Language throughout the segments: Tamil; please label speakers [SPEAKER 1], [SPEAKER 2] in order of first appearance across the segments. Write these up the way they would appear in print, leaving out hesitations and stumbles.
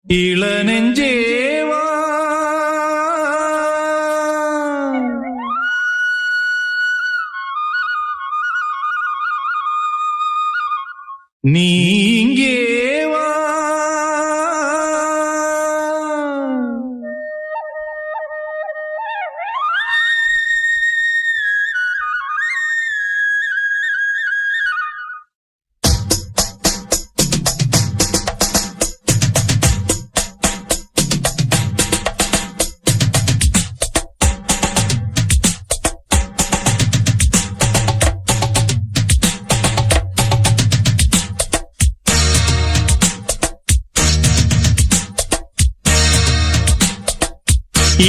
[SPEAKER 1] இளநெஞ்சேவா நீங்கேவா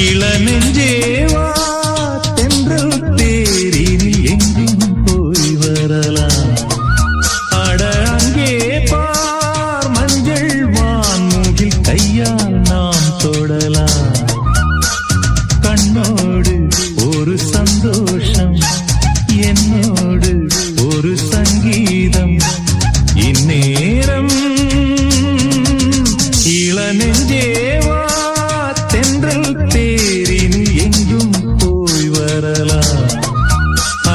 [SPEAKER 1] இளநெஞ்சேவா தென்றல் தேரில் எங்கும் போய் வரலாம். அட அங்கே பார் மஞ்சள் வான்முகில் கையால் நாம் தொடலாம். கண்ணோடு ஒரு சந்தோஷம், என்னோடு ஒரு சங்கீதம். இந்நேரம் இளநெஞ்சேவா தென்றல் தேரில் எங்கும் போய் வரலாம்.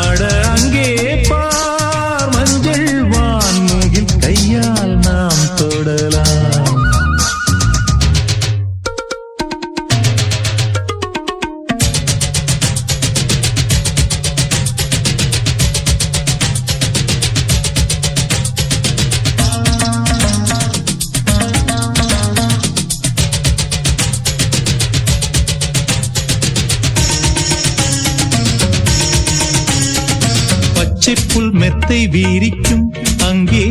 [SPEAKER 1] அட அங்கே பார் மஞ்சள் வான்முகில் கையால் நாம் தொடலாம். பச்சைப்புல் மெத்தை வீரிக்கும், அங்கே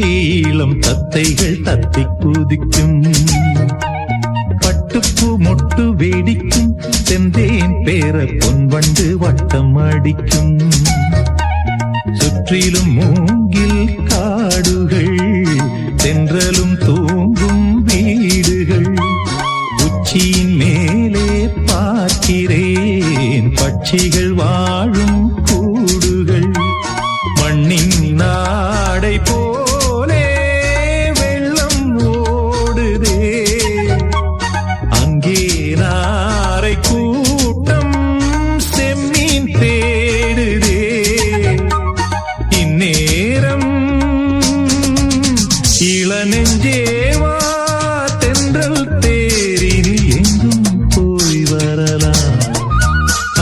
[SPEAKER 1] இளம் தத்தைகள் தத்தி குதிக்கும். பட்டுப்பூ மொட்டு வேடிக்கும், செந்தேன் பேர பொன்வண்டு வட்டம் அடிக்கும். சுற்றிலும் மூங்கில் காடுகள், தென்றலும் தூங்கும் வீடுகள். உச்சியின் மேலே பார்க்கிறேன் பட்சிகள் வாழும் கூடுகள். மண்ணின் நாடை போலே வெள்ளம் ஓடுதே, அங்கே நாரை கூட்டம் செம்மீன் தேடுதே. இந்நேரம் இளநெஞ்சேவா தென்றல் தேரில் எங்கும் போய் வரலாம்.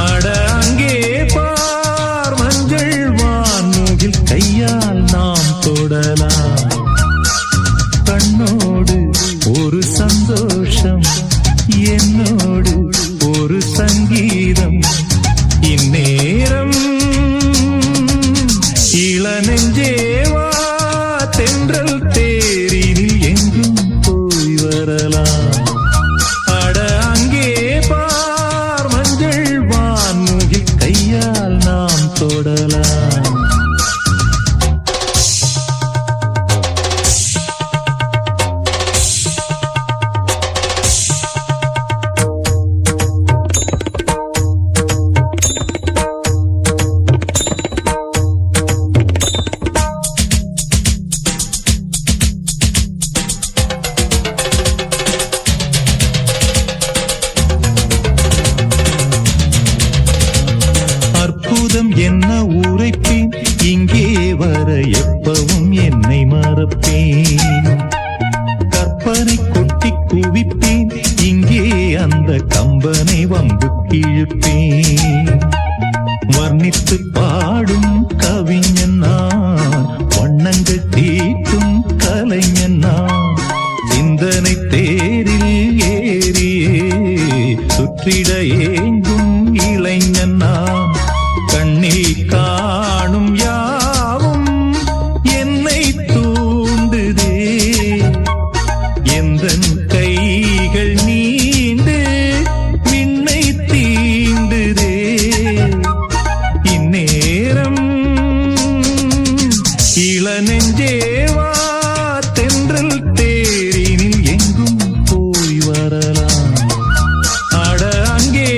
[SPEAKER 1] அட அங்கே பார் மஞ்சள் வான்முகில் கையால் நாம் தொடலாம். கண்ணோடு ஒரு சந்தோஷம், என்னோடு ஒரு சங்கீதம். இந்நேரம் இளநெஞ்சேவா தென்றல் தேரில் எங்கும் போய் வரலாம். அட அங்கே பார் மஞ்சள் வான்முகில் கையால் நாம் தொடலாம். அற்புதம் என்ன உரைப்பேன், இங்கே வர எப்பவும் என்னை மறப்பேன். கற்பனை கொட்டி குவிப்பேன், இங்கே அந்த கம்பனை வம்பு கிழிப்பேன். வர்ணித்து பாடும் கவிஞன் நான், வண்ணங்கள் தீட்டும் கலைஞன் நான். சிந்தனை தேரில் ஏறியே சுற்றிட ஏங்கும் இளைஞன் நான். கண்ணில் காணும் யாவும் என்னை தூண்டுதே, எந்தன் கைகள் நீண்டு விண்ணை தீண்டுதே. இந்நேரம் இளநெஞ்சேவா தென்றல் தேரில் எங்கும் போய் வரலாம். அட அங்கே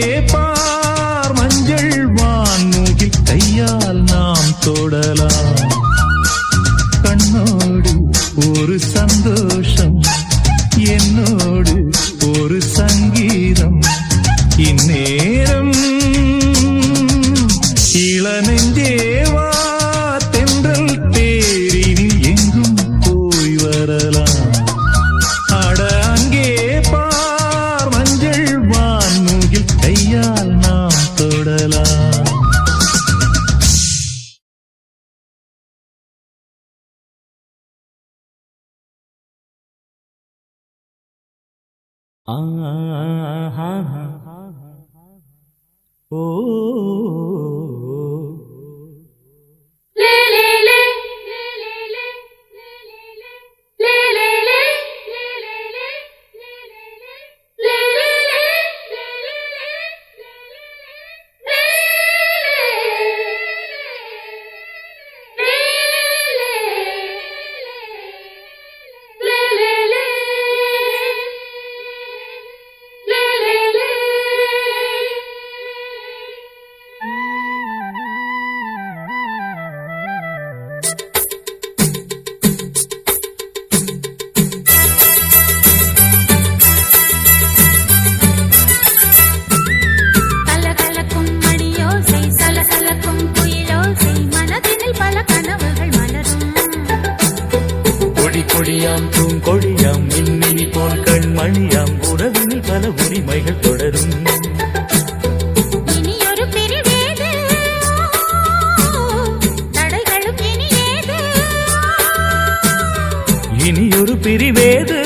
[SPEAKER 1] ஆஹா ஓ கொடியாம் பூங்கொடியாம் மின்மினி போல் கண்மணியாம் உறவினில் பல உரிமைகள் தொடரும்
[SPEAKER 2] இனியொரு பிரிவேது தடைகளும் இனியேது
[SPEAKER 1] இனியொரு பிரிவேது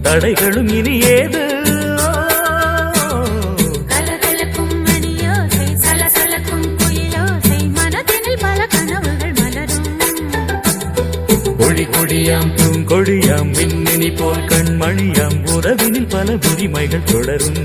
[SPEAKER 1] தடைகளும் இனியேது
[SPEAKER 2] கலகலக்கும் மணியோசை சலசலக்கும் குயிலோசை மனதினில் பல கனவுகள் மலரும்
[SPEAKER 1] கொடியாம் பூங்கொடியாம் மின்மினி போல் கண்மணியாம் உறவினில் பல உரிமைகள் தொடரும்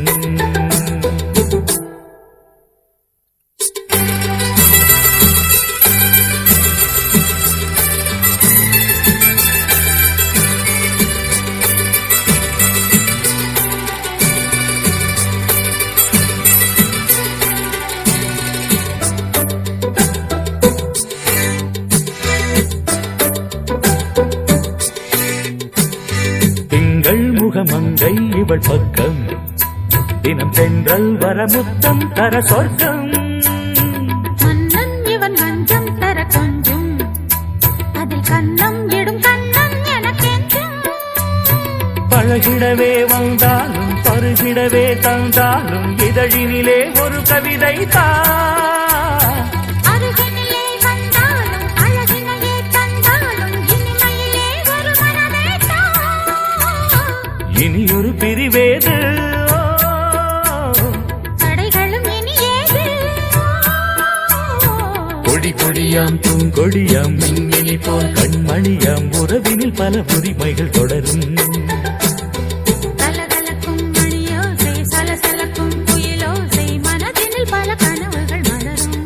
[SPEAKER 1] முகமங்கை இவள் பக்கம் தினம் சென்றல் வர முத்தம் தர சொர்க்கம்
[SPEAKER 2] மன்னன் இவன் மஞ்சம் தர கொஞ்சம் அதில் கண்ணம் இடும் கண்ணன் எனக்கென்றும்
[SPEAKER 1] பழகிடவே வந்தாலும் பருகிடவே தந்தாலும் இதழினிலே ஒரு கவிதை தான்
[SPEAKER 2] அருகினிலே வந்தாலும் அழகினையே தந்தாலும் இனிமையிலே ஒரு மனமே
[SPEAKER 1] இனியொரு பிரிவேது
[SPEAKER 2] தடைகளும் இனியேது
[SPEAKER 1] கொடியாம் பூங்கொடியாம் மின்மினி போல் கண்மணியாம் உறவினில் பல உரிமைகள் தொடரும்
[SPEAKER 2] கலகலக்கும் மணியோசை சலசலக்கும் குயிலோசை மனதினில் பல கனவுகள் மலரும்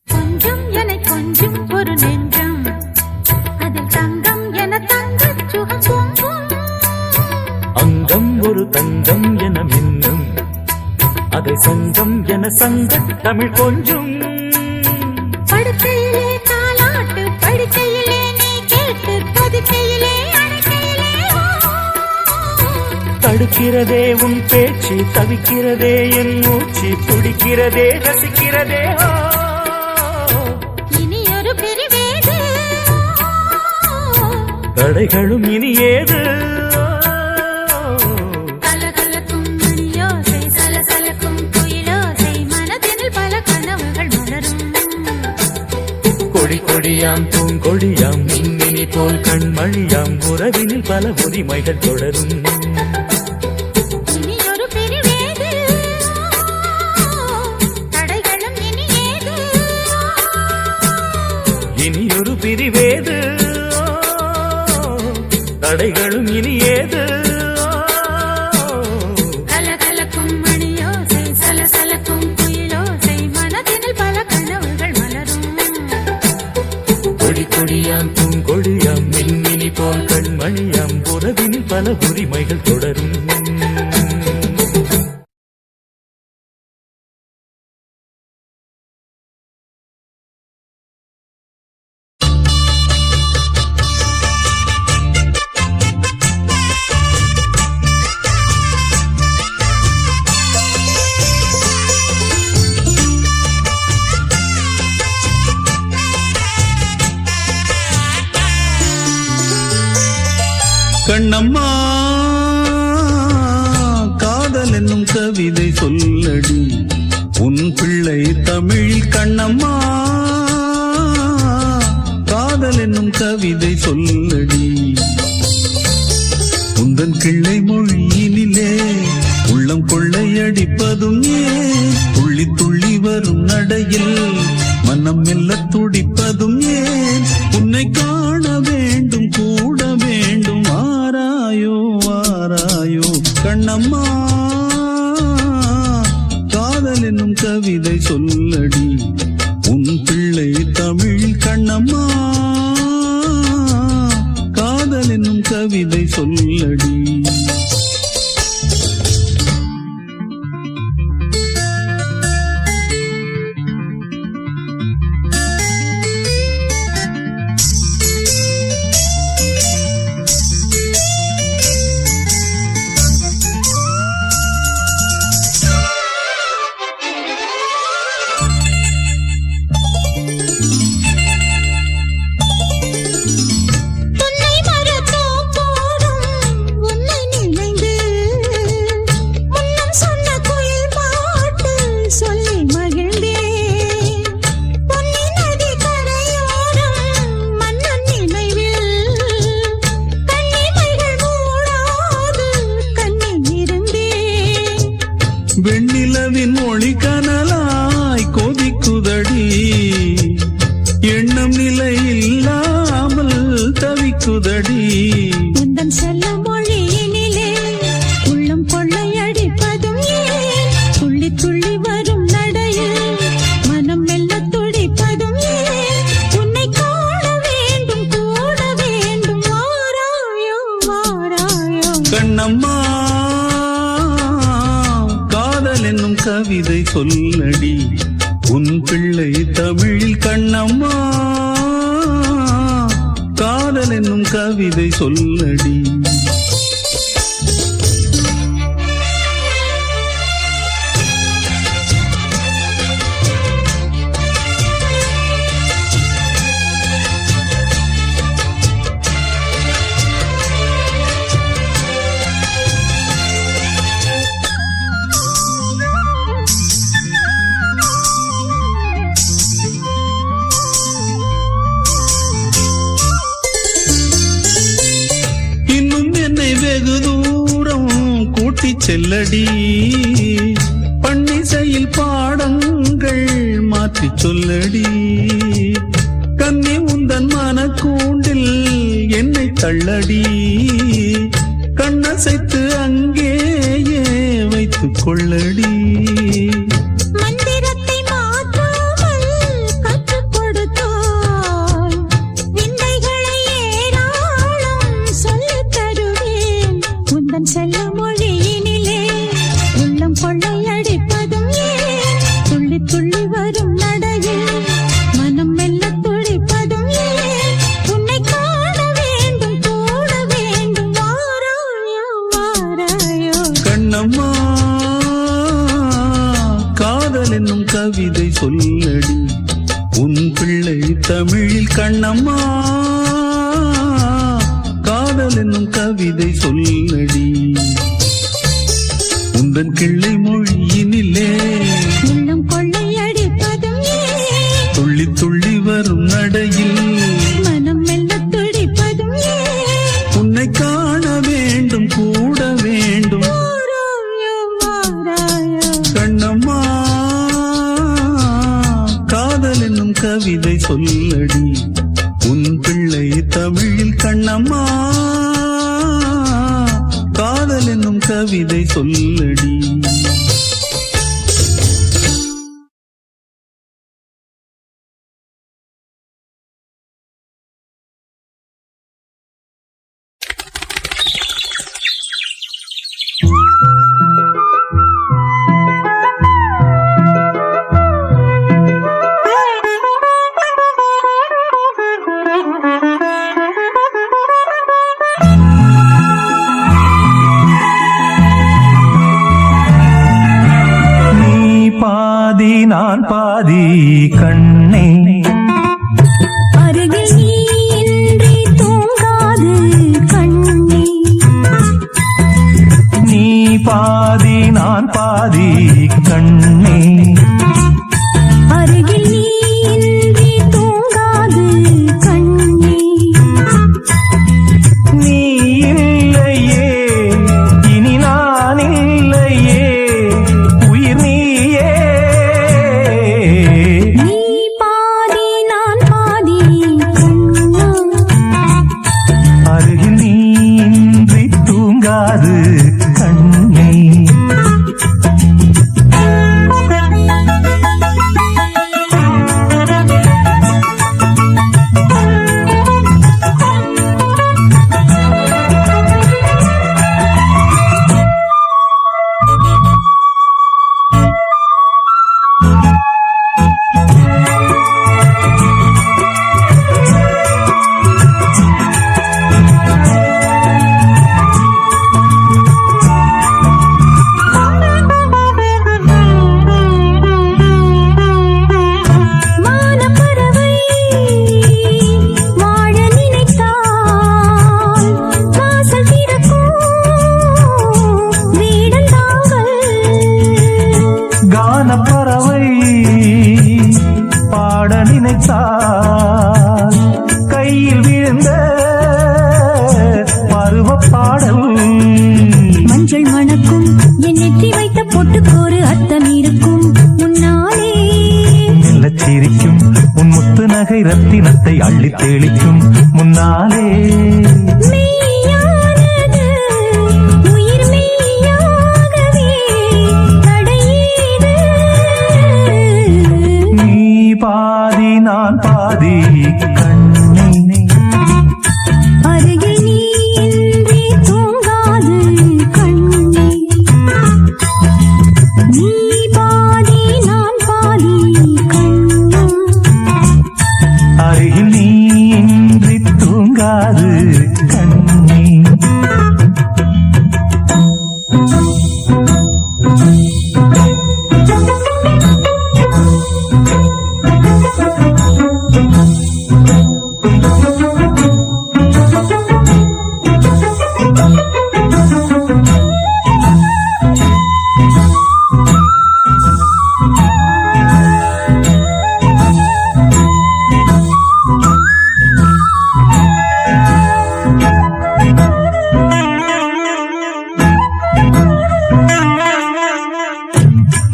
[SPEAKER 2] கொஞ்சம் என கொஞ்சம் ஒரு நெஞ்சம் அதில் தங்கம் என தங்கச் சுகம் பொங்கும்
[SPEAKER 1] அங்கம் ஒரு தங்கம் என மின்னும் அதை சங்கம் என சங்க தமிழ் கொஞ்சும்
[SPEAKER 2] படுக்கையிலே தாலாட்டு படுக்கையிலே நீ கேட்டு பதுக்கையிலே அணைக்கையிலே
[SPEAKER 1] தடுக்கிறதே உன் பேச்சு தவிக்கிறதே என் மூச்சு துடிக்கிறதே ரசிக்கிறதே
[SPEAKER 2] இனியொரு பிரிவேது
[SPEAKER 1] தடைகளும் இனியேது
[SPEAKER 2] கலகலக்கும் மணியோசை சலசலக்கும் குயிலோசை மனதினில் பல கனவுகள் மலரும்
[SPEAKER 1] கொடியாம் பூங்கொடியாம் மின்மினி போல் கண்மணியாம் உறவினில் பல உரிமைகள் தொடரும்
[SPEAKER 2] இனியொரு பிரிவேது தடைகளும் இனியேது
[SPEAKER 1] இனியொரு பிரிவேது தடைகளும் இனியேது
[SPEAKER 2] கலகலக்கும் மணியோசை சலசலக்கும் குயிலோசை மனதினில் பல கனவுகள் மலரும்
[SPEAKER 1] கொடியாம் பூங்கொடியாம் மின்மினி போல் கண்மணியாம் உறவினில் பல உரிமைகள் தொடரும்
[SPEAKER 3] கண்ணம்மா காதல் என்னும் கவிதை சொல்லடி உன் பிள்ளை தமிழில் கண்ணம்மா காதல் என்னும் கவிதை சொல்லடி உந்தன் கிள்ளை மொழியினிலே உள்ளம் கொள்ளையடிப்பதும் ஏன் துள்ளி துள்ளி வரும் நடையில் மனம் மெல்ல துடிப்பதும் ஏன் உன்னை காண வேண்டும் கூட வேண்டும் வாராயோ வாராயோ கண்ணம்மா காதல் என்னும் கவிதை சொல்லடி உன் பிள்ளை தமிழ் கண்ணம்மா காதல் என்னும் கவிதை சொல்லடி வெண்ணிலவின் மொழி கனலாய் கொதிக்குதடி எண்ணம் நிலை இல்லாமல் தவிக்குதடி
[SPEAKER 2] உந்தன் செல்ல மொழியினிலே உள்ளம் கொள்ளையடிப்பதும் ஏன் துள்ளி துள்ளி வரும் நடையில் மனம் மெல்ல துடிப்பதும் ஏன் உன்னை காண வேண்டும் கூட வேண்டும் வாராயோ வாராயோ
[SPEAKER 3] கண்ணம்மா என்னும் கவிதை சொல்லடி உன் பிள்ளை தமிழில் கண்ணம்மா காதல் என்னும் கவிதை சொல்லடி வெகு தூரம் கூட்டி செல்லடி பன்னிசையில் பாடங்கள் மாற்றி சொல்லடி கன்னி உந்தன் மனக்கூண்டில் என்னை தள்ளடி கண்ணசைத்து அங்கேயே வைத்துக் கொள்ளடி
[SPEAKER 2] செல்ல மொழியினிலே உள்ளம் கொள்ளையடிப்பதும் ஏன் துள்ளி துள்ளி வரும் நடையில் மனம் மெல்ல துடிப்பதும் ஏன் உன்னை காண வேண்டும் கூட வேண்டும் வாராயோ வாராயோ
[SPEAKER 3] கண்ணம்மா காதல் என்னும் கவிதை சொல்லடி உன் பிள்ளை தமிழில் கண்ணம்மா காதல் என்னும் கவிதை சொல்லடி உந்தன் கிள்ளை மொழியினிலே
[SPEAKER 2] உள்ளம் கொள்ளையடிப்பதும் ஏன்
[SPEAKER 3] துள்ளி துள்ளி வரும் நடையில்
[SPEAKER 2] மனம் மெல்ல துடிப்பதும் ஏன்
[SPEAKER 3] உன்னை காண வேண்டும் கூட வேண்டும்
[SPEAKER 2] வாராயோ வாராயோ
[SPEAKER 3] கண்ணம்மா காதல் என்னும் கவிதை சொல்லடி உன் பிள்ளை தமிழில் கண்ணம்மா காதல் என்னும் கவிதை சொல்லடி பாதி நான் பாதி கண்ணே
[SPEAKER 2] அருகில் நீ இன்றி தூங்காது கண்ணே
[SPEAKER 3] நீ இல்லையே இனி நான் இல்லையே உயிர் நீயே
[SPEAKER 2] நீ பாதி நான் பாதி கண்ணா
[SPEAKER 3] அருகில் நீ இன்றி தூங்காது கண்ணே
[SPEAKER 2] மானப்பறவை வாழ நினைத்தால் வாசல் திறக்கும் வீடந்தாங்கள்
[SPEAKER 3] கானப்பறவை பாட நினைத்தால் கையில் விழுந்த பருவப் பாடல்
[SPEAKER 2] மஞ்சள் மணக்கும் என் நெற்றி வைத்த பொட்டுக்கோரு அர்த்தம் இருக்கும் முன்னாலே
[SPEAKER 3] மெல்லச் சிரிக்கும் உன் முத்து நகை ரத்தினத்தை அள்ளித் தெளிக்கும் முன்னாலே
[SPEAKER 2] மெய்யானது உயிர் மெய்யாகவே தடையீது
[SPEAKER 3] நீ பாதி நான் பாதி கண்ணே
[SPEAKER 2] அருகில் நீ இன்றி தூங்காது கண்ணே நீ பாதி நான் பாதி கண்ணா
[SPEAKER 3] அருகில் நீ இன்றி தூங்காது கண்ணே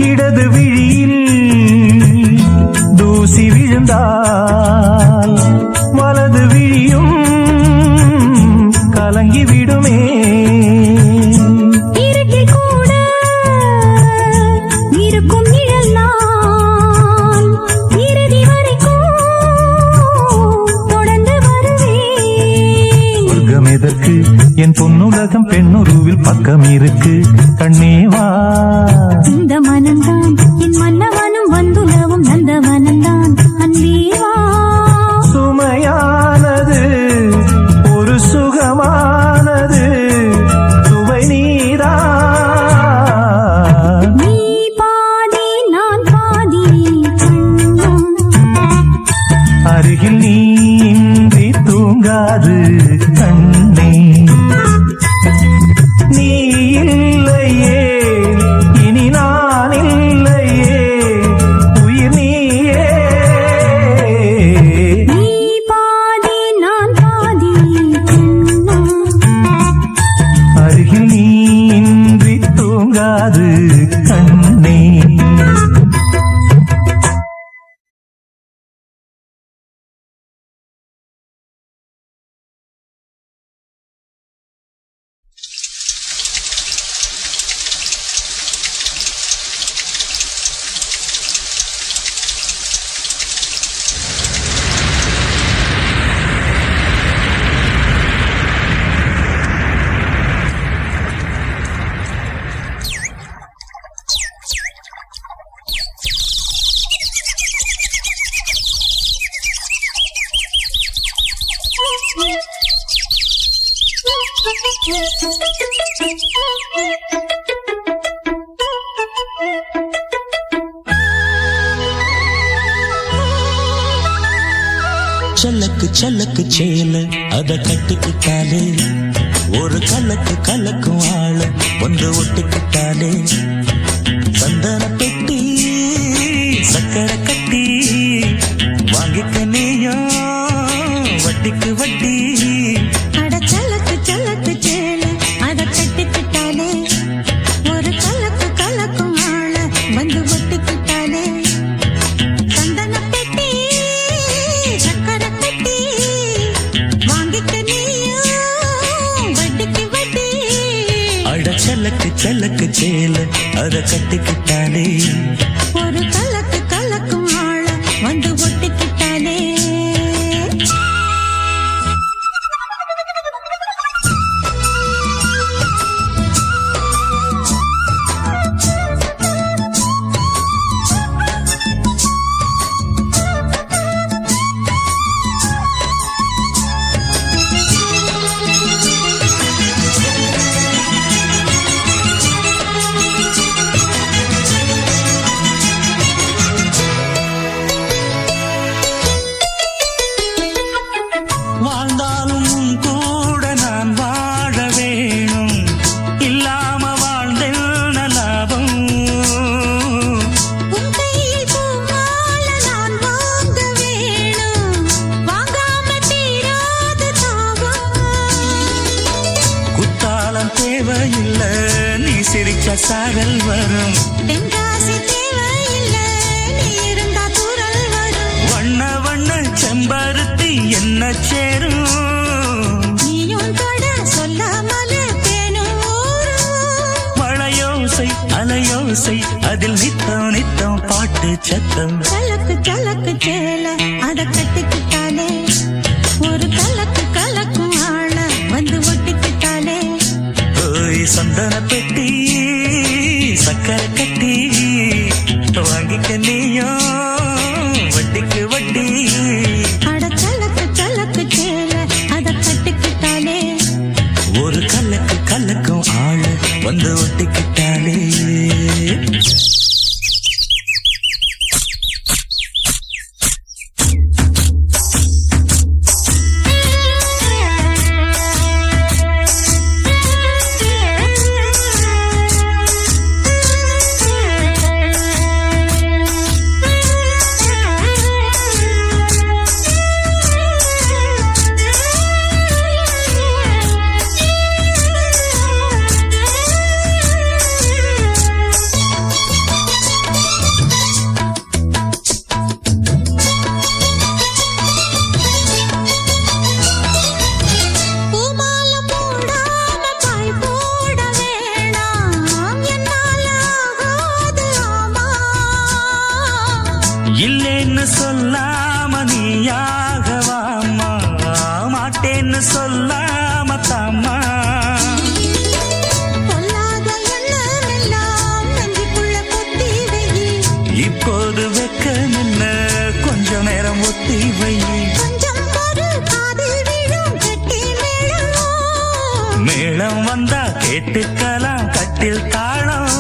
[SPEAKER 3] இடது விழியில் தூசி விழுந்தால் வலது விழியும் கலங்கி விடுமே
[SPEAKER 2] இருட்டில் கூட இருக்கும் நிழல் நான் இறுதி வரைக்கும் தொடர்ந்து வருவேன்
[SPEAKER 3] சொர்க்கம் எதற்கு என் பொன்னுலகம் பெண்ணுருவில் பக்கம் இருக்கு கண்ணேவா
[SPEAKER 2] இந்த மனம்தான் என் மன்னவனும் வந்துலவும் நந்த மனம்தான் அன்பேவா
[SPEAKER 3] சுமையானது ஒரு சுகமானது சுவை நீதான்
[SPEAKER 2] நீ பாதி நான் பாதி கண்ணா
[SPEAKER 3] அருகில் நீ இன்றி தூங்காது கண்ணே நீ இல்லையே இனி நான் இல்லையே உயிர் நீயே
[SPEAKER 2] நீ பாதி நான் பாதி கண்ணா
[SPEAKER 3] அருகில் நீ இன்றி தூங்காது கண்ணே
[SPEAKER 1] சல்லக்கு சல்லக்கு சேல அத கட்டுக்கிட்டாலே ஒரு கலக்கு கலக்கும் ஆள வந்து ஒட்டிக்கிட்டாலே சந்தன பெட்டி சக்கரை கட்டி வாங்கிக்க நீயும் வட்டிக்கு வட்டி.
[SPEAKER 2] அட சலக்கு சலக்கு சேல அத கட்டிக்கிட்டாலே ஒரு கலக்கு கலக்கும் ஆள வந்து ஒட்டிக்கிட்டாலே சந்தன பெட்டி சக்கரை கட்டி வாங்கிக்க நீயும் வட்டிக்கு வட்டி.
[SPEAKER 1] அட சலக்கு சலக்கு சேல அத கட்டிக்கிட்டாலே
[SPEAKER 2] ஒரு கலக்கு கலக்கும் ஆள வந்து ஒட்டிக்கிட்டாலே.
[SPEAKER 1] வாழ்ந்தாலும் உன் கூட நான் வாழ வேணும் இல்லாம வாழ்ந்தென்ன லாபம்.
[SPEAKER 2] உன் கையில் பூமால நான் வாங்க வேணும் வாங்காம தீராத தாகம்.
[SPEAKER 1] குத்தாலம் தேவையில்லை நீ சிரிச்ச சாரல் வரும்.
[SPEAKER 2] தென்காசி தேவையில்லை நீ இருந்தா தூரல் வரும்.
[SPEAKER 1] வண்ண வண்ண செம்பருத்தி என்ன சேரும்.
[SPEAKER 2] நீயும் தொட சொல்லாமல தேனும் ஊரும்.
[SPEAKER 1] மழையோசை அலையோசை அதில் நித்தம் நித்தம் பாட்டு சத்தம்.
[SPEAKER 2] சலக்கு சலக்கு சேல அத கட்டிக்கிட்டாலே ஒரு கலக்கு கலக்கும் ஆள வந்து ஒட்டிக்கிட்டாலே.
[SPEAKER 1] ஓய் சந்தன பெட்டி சக்கரை கட்டி வாங்கிக்க நீயும் வட்டிக்கு வட்டி.
[SPEAKER 2] அட சலக்கு சலக்கு சேல அத கட்டிக்கிட்டாலே
[SPEAKER 1] ஒரு கலக்கு கலக்கும் ஆள வந்து ஒட்டிக்கிட்டாலே.
[SPEAKER 2] பூமால போடாம பாய் போட வேணாம் என்னால ஆகாது ஆமா.
[SPEAKER 1] இல்லேன்னு சொல்லாம நீயாகவாமா மாட்டேன்னு சொல்லாம தாமா.
[SPEAKER 2] பொல்லாத எண்ணம் எல்லாம் நெஞ்சுக்குள்ள கொத்தி வை.
[SPEAKER 1] இப்போது வெக்க நின்ன கொஞ்ச நேரம் ஒத்தி வை.
[SPEAKER 2] கொஞ்சம் ஒரு காதில் விழும் கெட்டி மேளம்.
[SPEAKER 1] மேளம் வந்தா கேட்டுக்கலாம் கட்டில் தாளம்.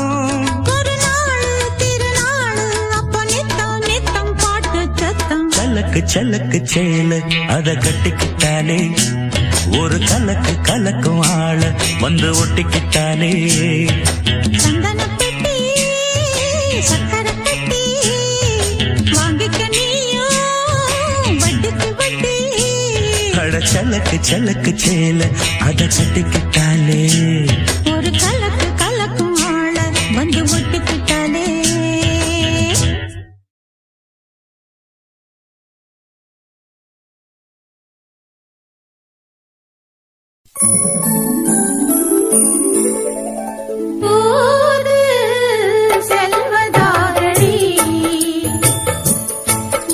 [SPEAKER 2] ஒரு நாள் திருநாள் அப்ப நித்தம் நித்தம் பாட்டு சத்தம்.
[SPEAKER 1] சலக்கு சலக்கு சேல அத கட்டிக்கிட்டாலே ஒரு கலக்கு கலக்கும் ஆள வந்து ஒட்டிக்கிட்டாலே.
[SPEAKER 2] சந்தன பெட்டி சக்கரை கட்டி வாங்கிக்க நீயும் வட்டிக்கு வட்டி.
[SPEAKER 1] அட சலக்கு சலக்கு சேல அத கட்டிக்கிட்டாலே
[SPEAKER 2] ஒரு கலக்கு கலக்கும் ஆள வந்து ஒட்டிக்கிட்டாலே. போது செல்வதாரடி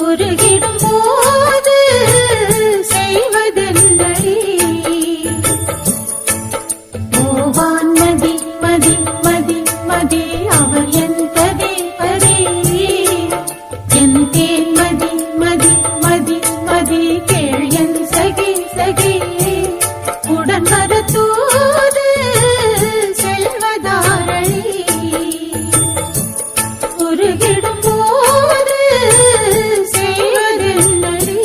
[SPEAKER 2] உருகிடும் போது செய்வதென்னடி. போவான் மதி மதி மதி மதி அவர் என் பதே என் தேன் மதி மதி மதி மதி கேள் என் சகி சகி உடன் வரத்தூது செல்வதாரடி உருகிடும் போது செய்வதென்னடி.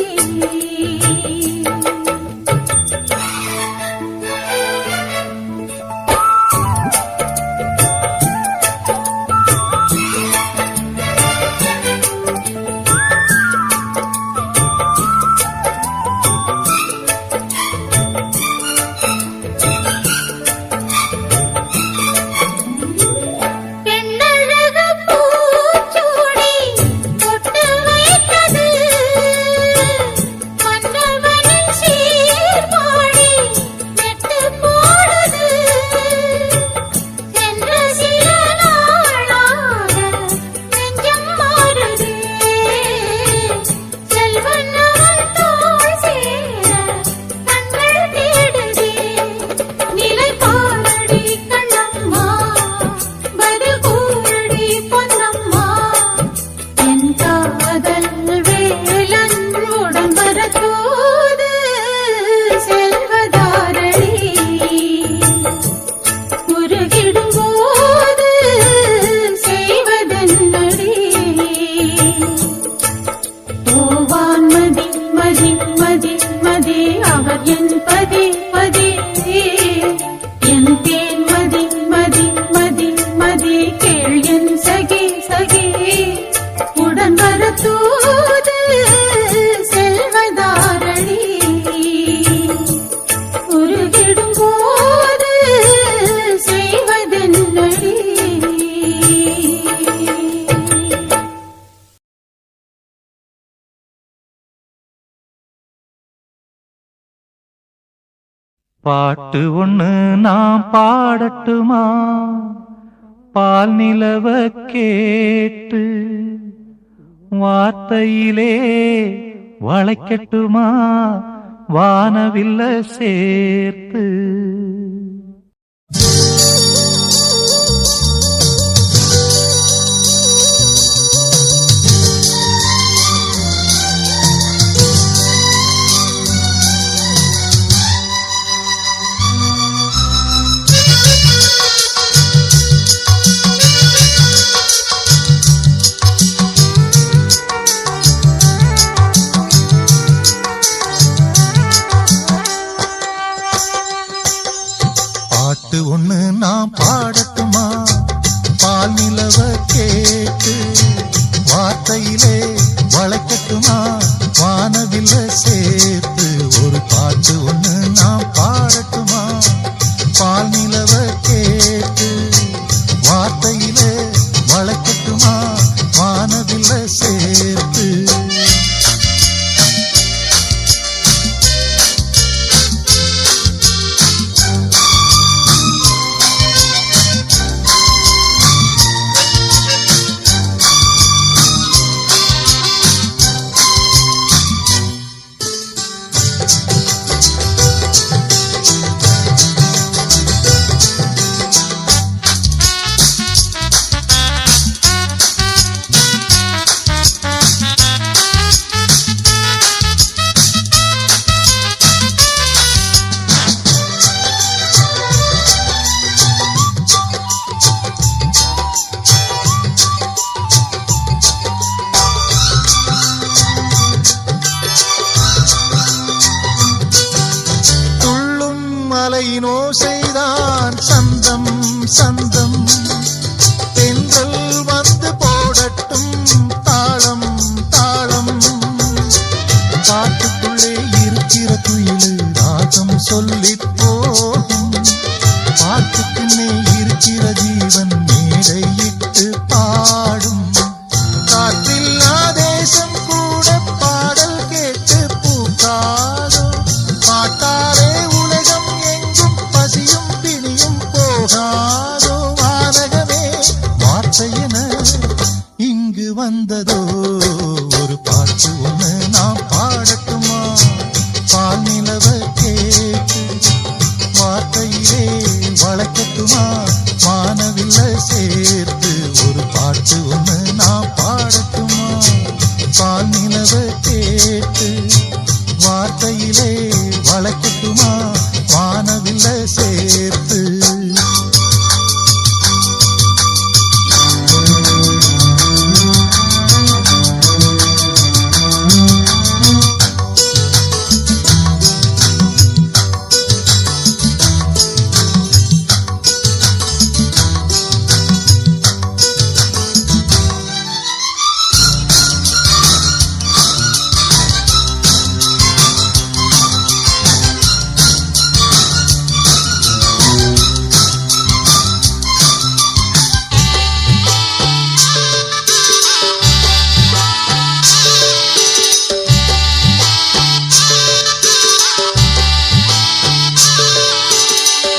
[SPEAKER 3] பாட்டு ஒண்ணு நான் பாடட்டுமா? பால் நிலவ கேட்டு வார்த்தையிலே வளைக்கட்டுமா? வானவில்ல சேர்த்து பாட்டு ஒண்ணு நான் பாடட்டுமா? பால் நிலவ கேட்டு வார்த்தையிலே வளைக்கட்டுமா? வானவில்ல சேர்த்து ஒரு பாட்டு ஒண்ணு நான் பாடட்டுமா? பால் நிலவ கேட்டு வார்த்தையிலே வளைக்கட்டுமா? வானவில்ல சேர்த்து ஓசைதான் சந்தம் சந்தம் தென்றல் வந்து போடட்டும் தாளம் தாளம் பாட்டுக்குள்ளே இருக்கிற குயிலு ராகம் சொல்லிப் போகும் பாட்டுக்குன்னே இருக்கிற ஜீவன் மேடையிட்டு பாடும் காற்றில்லா தேசம் கூட பாடல் கேட்டு பூக்காதோ பாட்டாலே உலகம் எங்கும் பசியும் பிணியும் போகாதோ வானகமே வார்த்தையென இங்கு வந்ததோ ஒரு பாட்டு ஒண்ணு நாம் பாடட்டுமா பால் நிலவ கேட்டு வார்த்தையிலே வளைக்கட்டுமா வானவில்ல சேர்த்து ஒரு பாட்டு ஒண்ணு நாம் பாடட்டுமா பால் நிலவ கேட்டு வார்த்தையிலே வளைக்கட்டுமா வானவில்ல சேர்த்து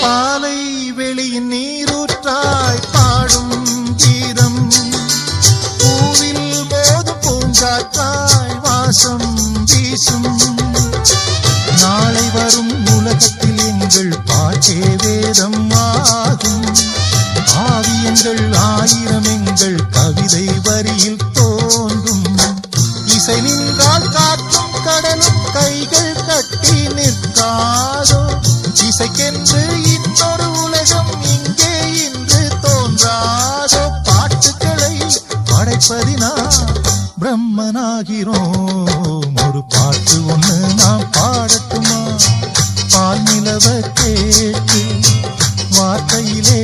[SPEAKER 3] பாலை வெளியின் நீரூற்றாய் பாடும் கீதம் பூவில் மோதும் பூங்காற்றாய் வாசம் வீசும் நாளை வரும் உலகத்தில் எங்கள் பாட்டே வேதம் ஆகும் ஆவியங்கள் ஆயிரம் எங்கள் கவிதை வரியில் தோன்றும் இசை நின்றால் காற்றும் கடலும் கைகள் கட்டி நிற்காதோ இசைக்கென்று இன்னொரு உலகம் இங்கே இன்று தோன்றாதோ பாட்டுக்களை படைப்பதினா பிரம்மனாகிறோம் ஒரு பாட்டு ஒண்ணு நாம் பாடட்டுமா பால் நிலவ கேட்டு வார்த்தையிலே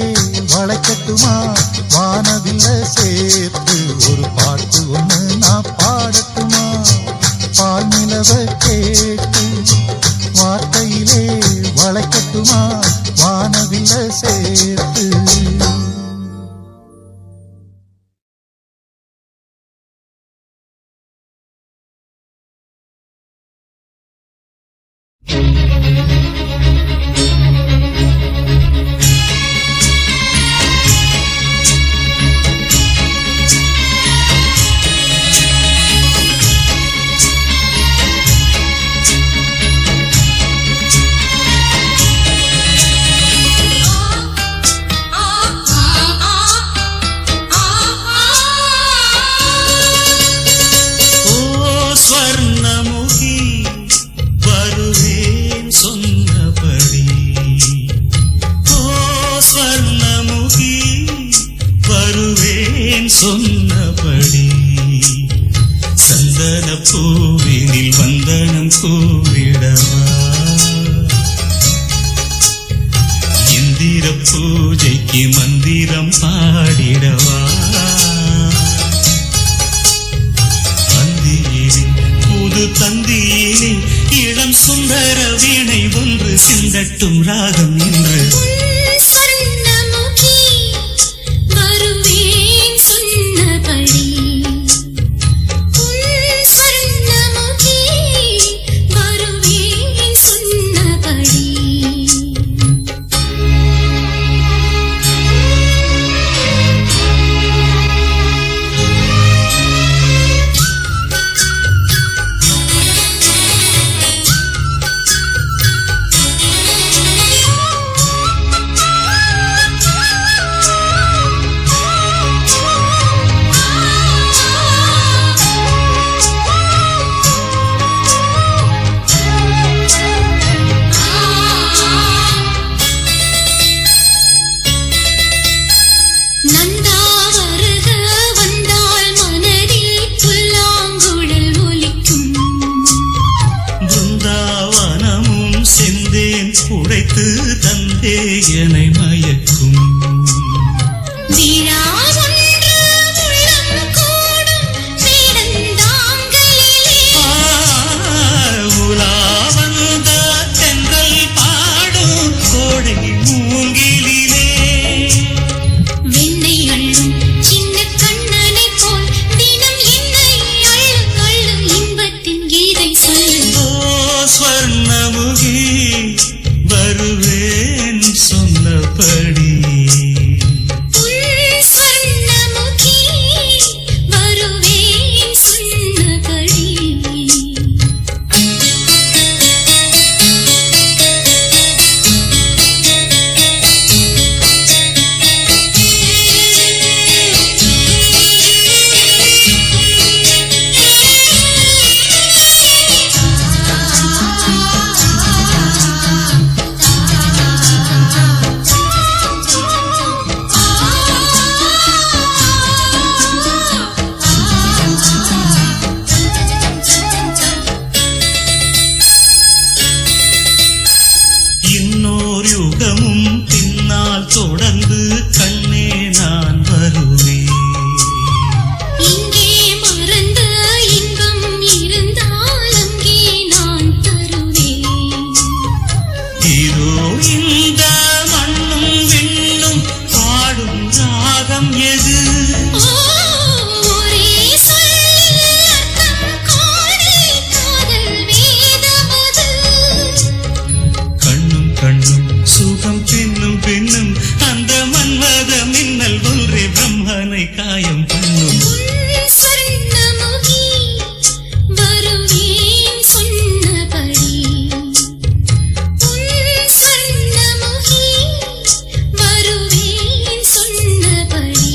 [SPEAKER 3] வளைக்கட்டுமா வானவில்ல சேர்த்து ஒரு பாட்டு ஒண்ணு நாம் பாடட்டுமா பால் நிலவ கேட்டு வார்த்தையிலே வளைக்கட்டுமா வானவில்ல சேர்த்து
[SPEAKER 4] சொன்னபடி சந்தன பூவினில் வந்தனம் கூறிடவா இந்திர பூஜைக்கு மந்திரம் பாடிடவா அந்தியிலே புது தந்தியிலே இளம் சுந்தர வீணை ஒன்று சிந்தட்டும் ராகம் என்று உடைத்து தந்தே என்னை மயக்கும் உலா வந்த தென்றல் பாடும் கோடை மூங்கிலே
[SPEAKER 2] வெண்ணை அள்ளும் சின்ன கண்ணனை போல் தினம் என்னை அள்ளும் அள்ளும் இன்பத்தின் கீதை சொல்லு
[SPEAKER 4] ஸ்வர்ணமுகி வருவேன் சொன்னபடி
[SPEAKER 2] சொர்ணமுகி வருவேன் சொன்னபடி
[SPEAKER 4] இன்னொரு யுகமும் பின்னால் தொடர்ந்து கண்ணே நான் வருவேன்
[SPEAKER 2] இங்கே மறந்த இன்பம் இருந்தால் அங்கே நான் தருவேன்
[SPEAKER 4] இதோ இந்த மண்ணும் விண்ணும் பாடும் ராகம் எது
[SPEAKER 2] ஒரே சொல்லில் அர்த்தம் கோடி காதல் வேதமது
[SPEAKER 4] கண்ணும் கண்ணும் சுகம் பின்னும் பின்னும் அந்த மன்மத மின்னல் ஒன்றே பிரம்மனை காயம் பண்ணும்
[SPEAKER 2] சொர்ணமுகி வருவேன் சொன்னபடி சொர்ணமுகி வருவேன் சொன்னபடி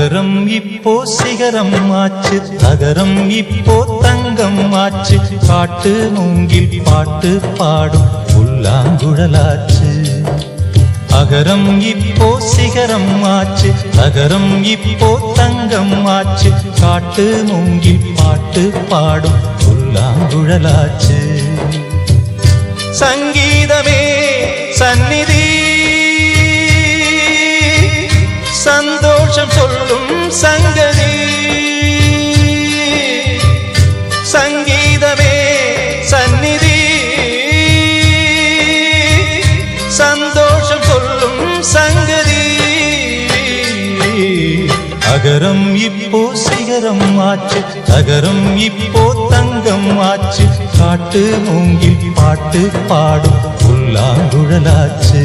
[SPEAKER 3] அகரம் இப்போ சிகரம் ஆச்சு, அகரம் இப்போ தங்கம் ஆச்சு, காட்டு மூங்கில் பாட்டு பாடும் புல்லாங்குழலாச்சு. அகரம் இப்போ சிகரம் ஆச்சு, அகரம் இப்போ தங்கம் ஆச்சு, காட்டு மூங்கில் பாட்டு பாடும் புல்லாங்குழலாச்சு. சங்கீதமே சந்நிதி, சந்தோஷம் சொல்லும் சங்கதி. சங்கீதமே சந்நிதி, சந்தோஷம் சொல்லும் சங்கதி. அகரம் இப்போ சிகரம் ஆச்சு, அகரம் இப்போ தங்கம் ஆச்சு, காட்டு மூங்கில் பாட்டு பாடும் புல்லாங்குழலாச்சு.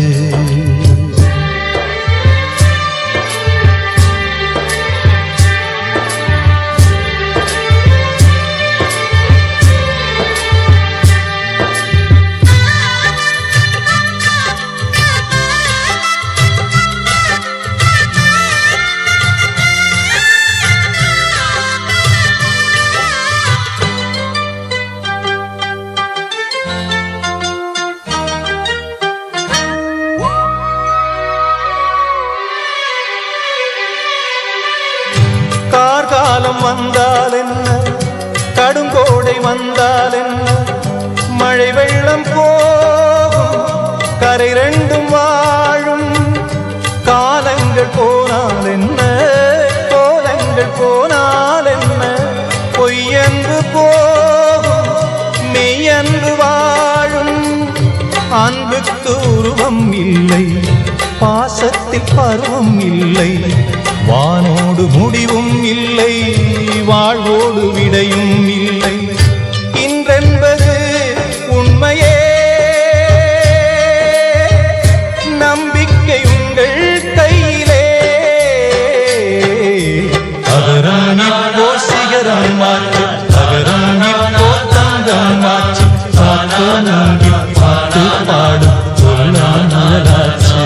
[SPEAKER 3] கார்காலம் வந்தால் என்ன, கடுங்கோடை வந்தால் என்ன, மழை வெள்ளம் போகும் கரை ரெண்டும் வாழும். காலங்கள் போனால் என்ன, கோலங்கள் போனால் என்ன, பொய்யன்று போகும் மெய்யன்று வாழும். அன்புக்கு உருவம் இல்லை, பாசத்தில் பருவம் இல்லை, வானோடு முடிவும் இல்லை, வாழ்வோடு விடையும் இல்லை. இன்றென்பது உண்மையே, நம்பிக்கை உங்கள் கையிலே. அகரம் இப்போ சிகரம் ஆச்சு, அகரம் இப்போ தங்கம் ஆச்சு, காட்டு மூங்கில் பாட்டு பாடும் புல்லாங்குழலாச்சு.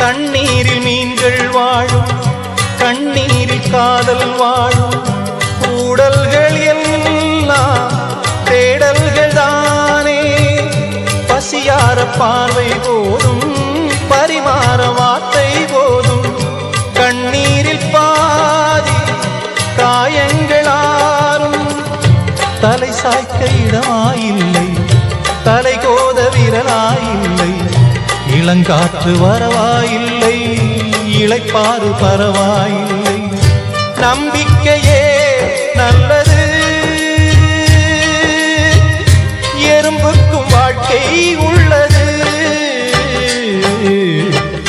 [SPEAKER 3] தண்ணீரில் மீன்கள் வாழும், கண்ணீரில் காதல் வாழும், கூடல்கள் எல்லாம் தேடல்கள் தானே. பசியார பார்வை போதும், பரிமாற வார்த்தை போதும், கண்ணீரில் பாதி காயங்களாரும். தலை சாய்க்க இடமாயில்லை, தலை கோத விரலாயில்லை, இளங்காற்று வரவாயில்லை, இளைப்பாறு பரவாயில்லை. நம்பிக்கையே நல்லது, எறும்புக்கும் வாழ்க்கை உள்ளது.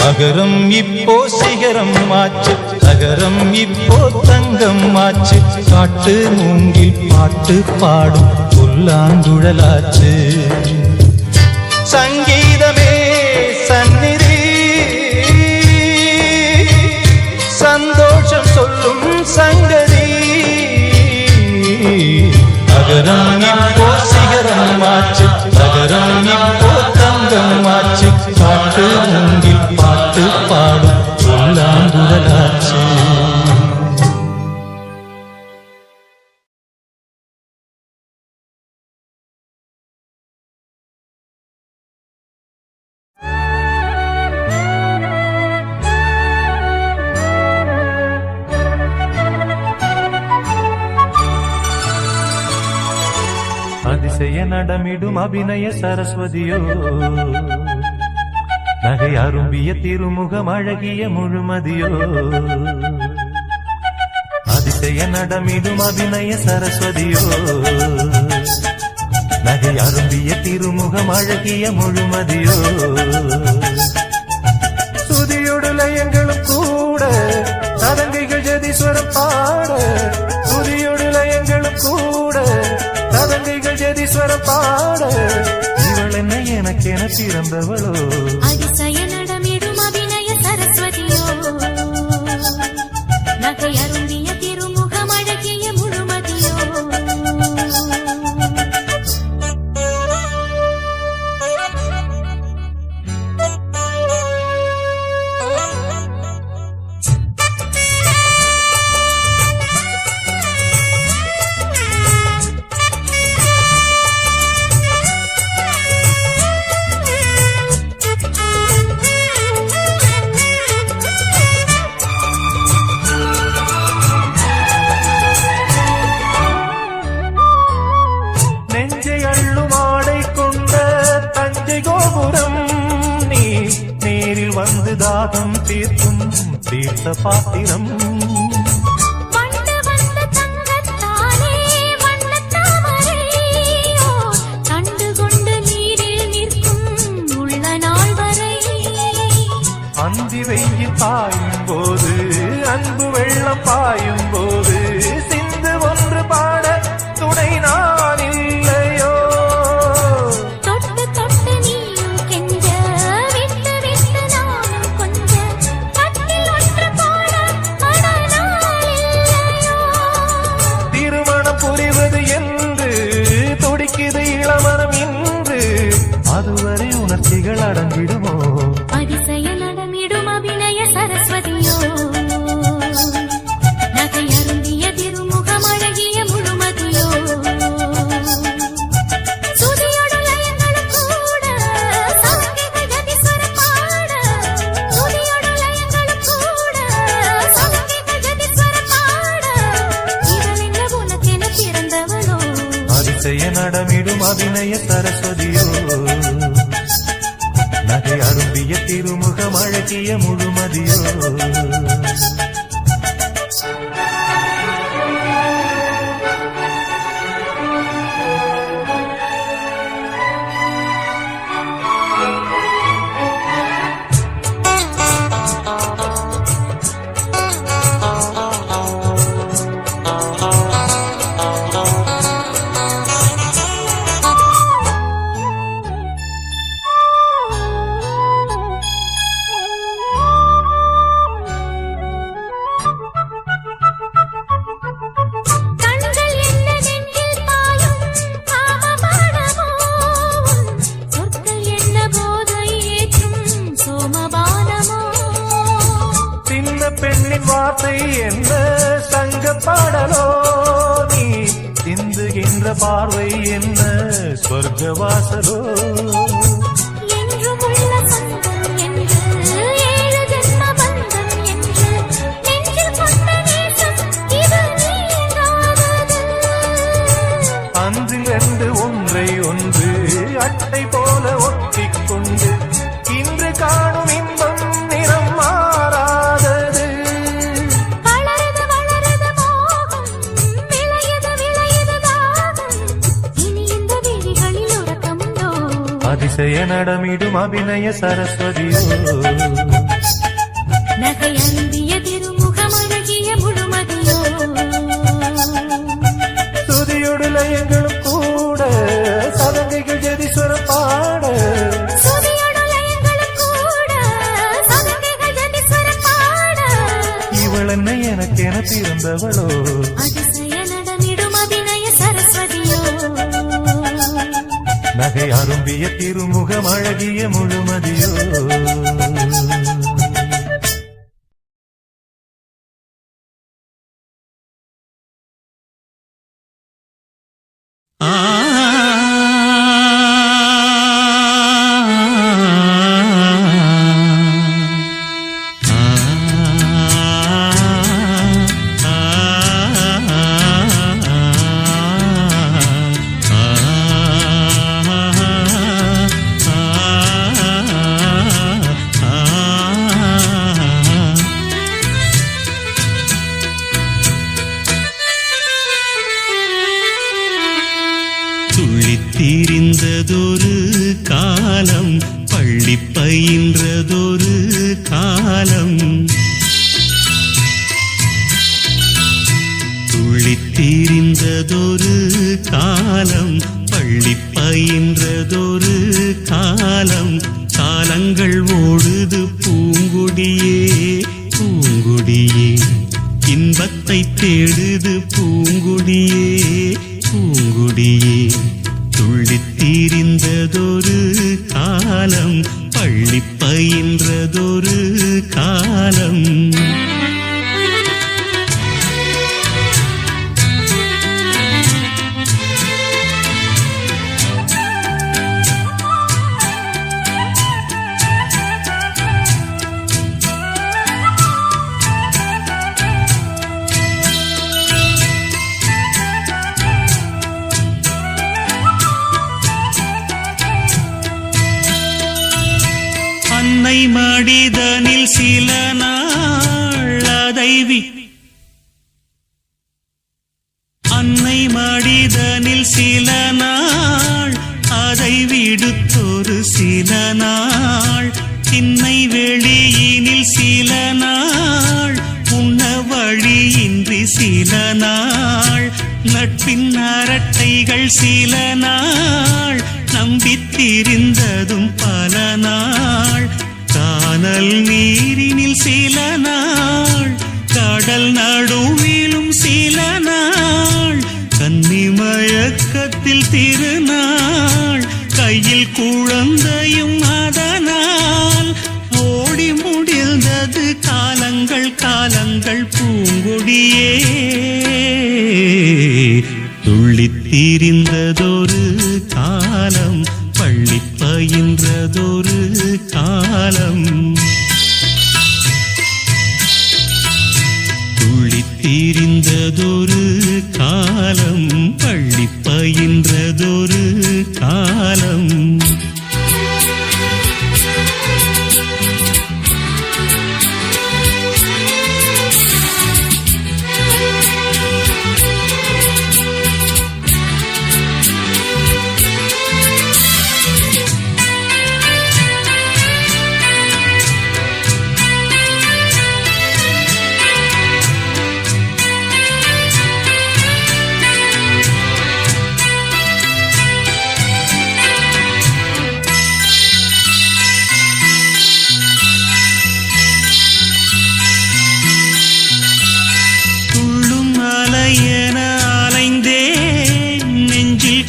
[SPEAKER 3] அகரம் இப்போ சிகரம் ஆச்சு, அகரம் இப்போ தங்கம் ஆச்சு, காட்டு மூங்கில் பாட்டு பாடும் புல்லாங்குழலாச்சு. சங்கீதமே சந்நிதி, சந்தோஷம் சொல்லும் சங்கதி. அகரம் இப்போ சிகரம் ஆச்சு, அகரம் இப்போ தங்கம் ஆச்சு, காட்டு மூங்கில் பாட்டு பாடும் புல்லாங்குழலாச்சு. அதிசய நடமிடும் அபிநய சரஸ்வதியோ, நகை அரும்பிய திருமுகம் அழகிய முழுமதியோ. அதிசய அதிசய நடமிடும் அபிநய சரஸ்வதியோ நகை அரும்பிய திருமுகம் அழகிய முழுமதியோ சுதியோடு லயங்களும் கூட சதங்கைகள் ஜதீஸ்வரம் பாட சுதியோடு லயங்களும் கூட சதங்கைகள் ஜதீஸ்வரம் பாட இவள் என்ன எனக்கென பிறந்தவளோ
[SPEAKER 2] அதிசய நடமிடும் அபிநய சரஸ்வதியோ நகை அருந்திய திருமுகம் அழகிய முழுமதியோ
[SPEAKER 3] நெஞ்சை அள்ளும் ஆடை கொண்ட தஞ்சை கோபுரம் நீ நேரில் வந்து தாகம் தீர்க்கும் தீர்த்த பாத்திரம்
[SPEAKER 2] வண்டு வந்த தங்கத்தானே வண்ணத் தாமரையோ கண்டு கொண்டு நீரில் நிற்கும் உள்ள நாள் வரை
[SPEAKER 3] அந்தி வெயில் பாயும் போது அன்பு வெள்ளம் பாயும் போது சிந்து ஒன்று பாட துணை நான் இல்லையோ
[SPEAKER 2] தொட்டு தொட்டு நீயும் கெஞ்ச விட்டு விட்டு நானும் கொஞ்ச கட்டில் ஒன்று போட மனநாள் இல்லையோ
[SPEAKER 3] திருமணம் புரிவது என்று துடிக்குது இளமனம் இன்று அதுவரை உணர்ச்சிகள் அடங்கிடுமோ
[SPEAKER 2] அதிசய நடமிடும் அபிநய சரஸ்வதியோ நகை அருந்திய திருமுகம் அழகிய முழுமதியோ சுதியோடு லயங்களும் கூட சதங்கைகள் ஜதீஸ்வரம் பாட சுதியோடு லயங்களும் கூட சதங்கைகள் ஜதீஸ்வரம் பாட இவள் என்ன உனக்கென பிறந்தவளோ
[SPEAKER 3] அதிசய நடமிடும் அபிநய சரஸ்வதியோ நகை அரும்பிய திருமுகம் அழகிய முழுமதியோ
[SPEAKER 2] கண்கள் என்ன நெஞ்சில் பாயும் காமபானமோ சொற்கள் என்ன போதை ஏற்றும் சோமபானமோ
[SPEAKER 3] சின்ன பெண்ணின் வார்த்தை என்ன சங்க பாடலோ நீ சிந்துகின்ற பார்வை என்ன சொர்க்க வாசலோ
[SPEAKER 2] என்றும் உள்ள சொந்தம் என்று ஏழு ஜென்ம பந்தம் என்று நெஞ்சில் கொண்ட நேசம் இது நீங்காதது
[SPEAKER 3] அன்றிலிருந்து ஒன்றை ஒன்று அட்டை போல ஒட்டிக்கொண்டு இன்று காணும் இன்பம் நிறம் மாறாதது
[SPEAKER 2] வளருது வளருது மோகம் விளையுது விளையுது தாகம் இனி இந்த விழிகளில் உறக்கமுண்டோ
[SPEAKER 3] அதிசய நடமிடும் அபிநய சரஸ்வதியோ
[SPEAKER 2] நகை அருந்திய திருமுகம் அழகிய முழுமதியோ
[SPEAKER 3] துதியோடு லயங்களும் கூட சதங்கைகள் ஜதீஸ்வரம் பாட
[SPEAKER 2] சுதியோடு லயங்களும் கூட சதங்கைகள் ஜதீஸ்வரம் பாட
[SPEAKER 3] இவள் என்ன எனக்கென பிறந்தவளோ
[SPEAKER 2] அதிசய நடமிடும் அபிநய சரஸ்வதியோ
[SPEAKER 3] நகை அரும்பிய திருமுகம் அழகிய முழுமதியோ
[SPEAKER 4] ஆ துள்ளித் திரிந்ததொரு காலம் பள்ளி பயின்றதொரு காலம் துள்ளித் திரிந்ததொரு காலம் பள்ளி பயின்றதொரு காலம் காலங்கள் ஓடுது பூங்கொடியே பூங்கொடியே இன்பத்தை தேடுது பூங்கொடியே பூங்கொடியே துள்ளித் திரிந்ததொரு காலம் பள்ளி பயின்றதொரு காலம் அன்னை மடிதனில் சில நாள் அன்னை மடிதனில் சில நாள் அதை விடுத்தொரு சில நாள் திண்ணை வெளியினில் சில நாள் உண்ண வழியின்றி சில நாள் நட்பின் அரட்டைகள் சில நாள் நம்பித் திரிந்ததும் பல நாள் கானல் நீரினில் சில நாள் கடல் நடுவிலும் சில நாள் கன்னி மயக்கத்தில் திருநாள் கையில் குழந்தையும் அதனால் ஓடி முடிந்தது காலங்கள் காலங்கள் பூங்கொடியே துள்ளித் திரிந்ததொரு காலம் பள்ளி பயின்றதொரு காலம் துள்ளித் திரிந்ததொரு காலம் பள்ளி பயின்றதொரு காலம்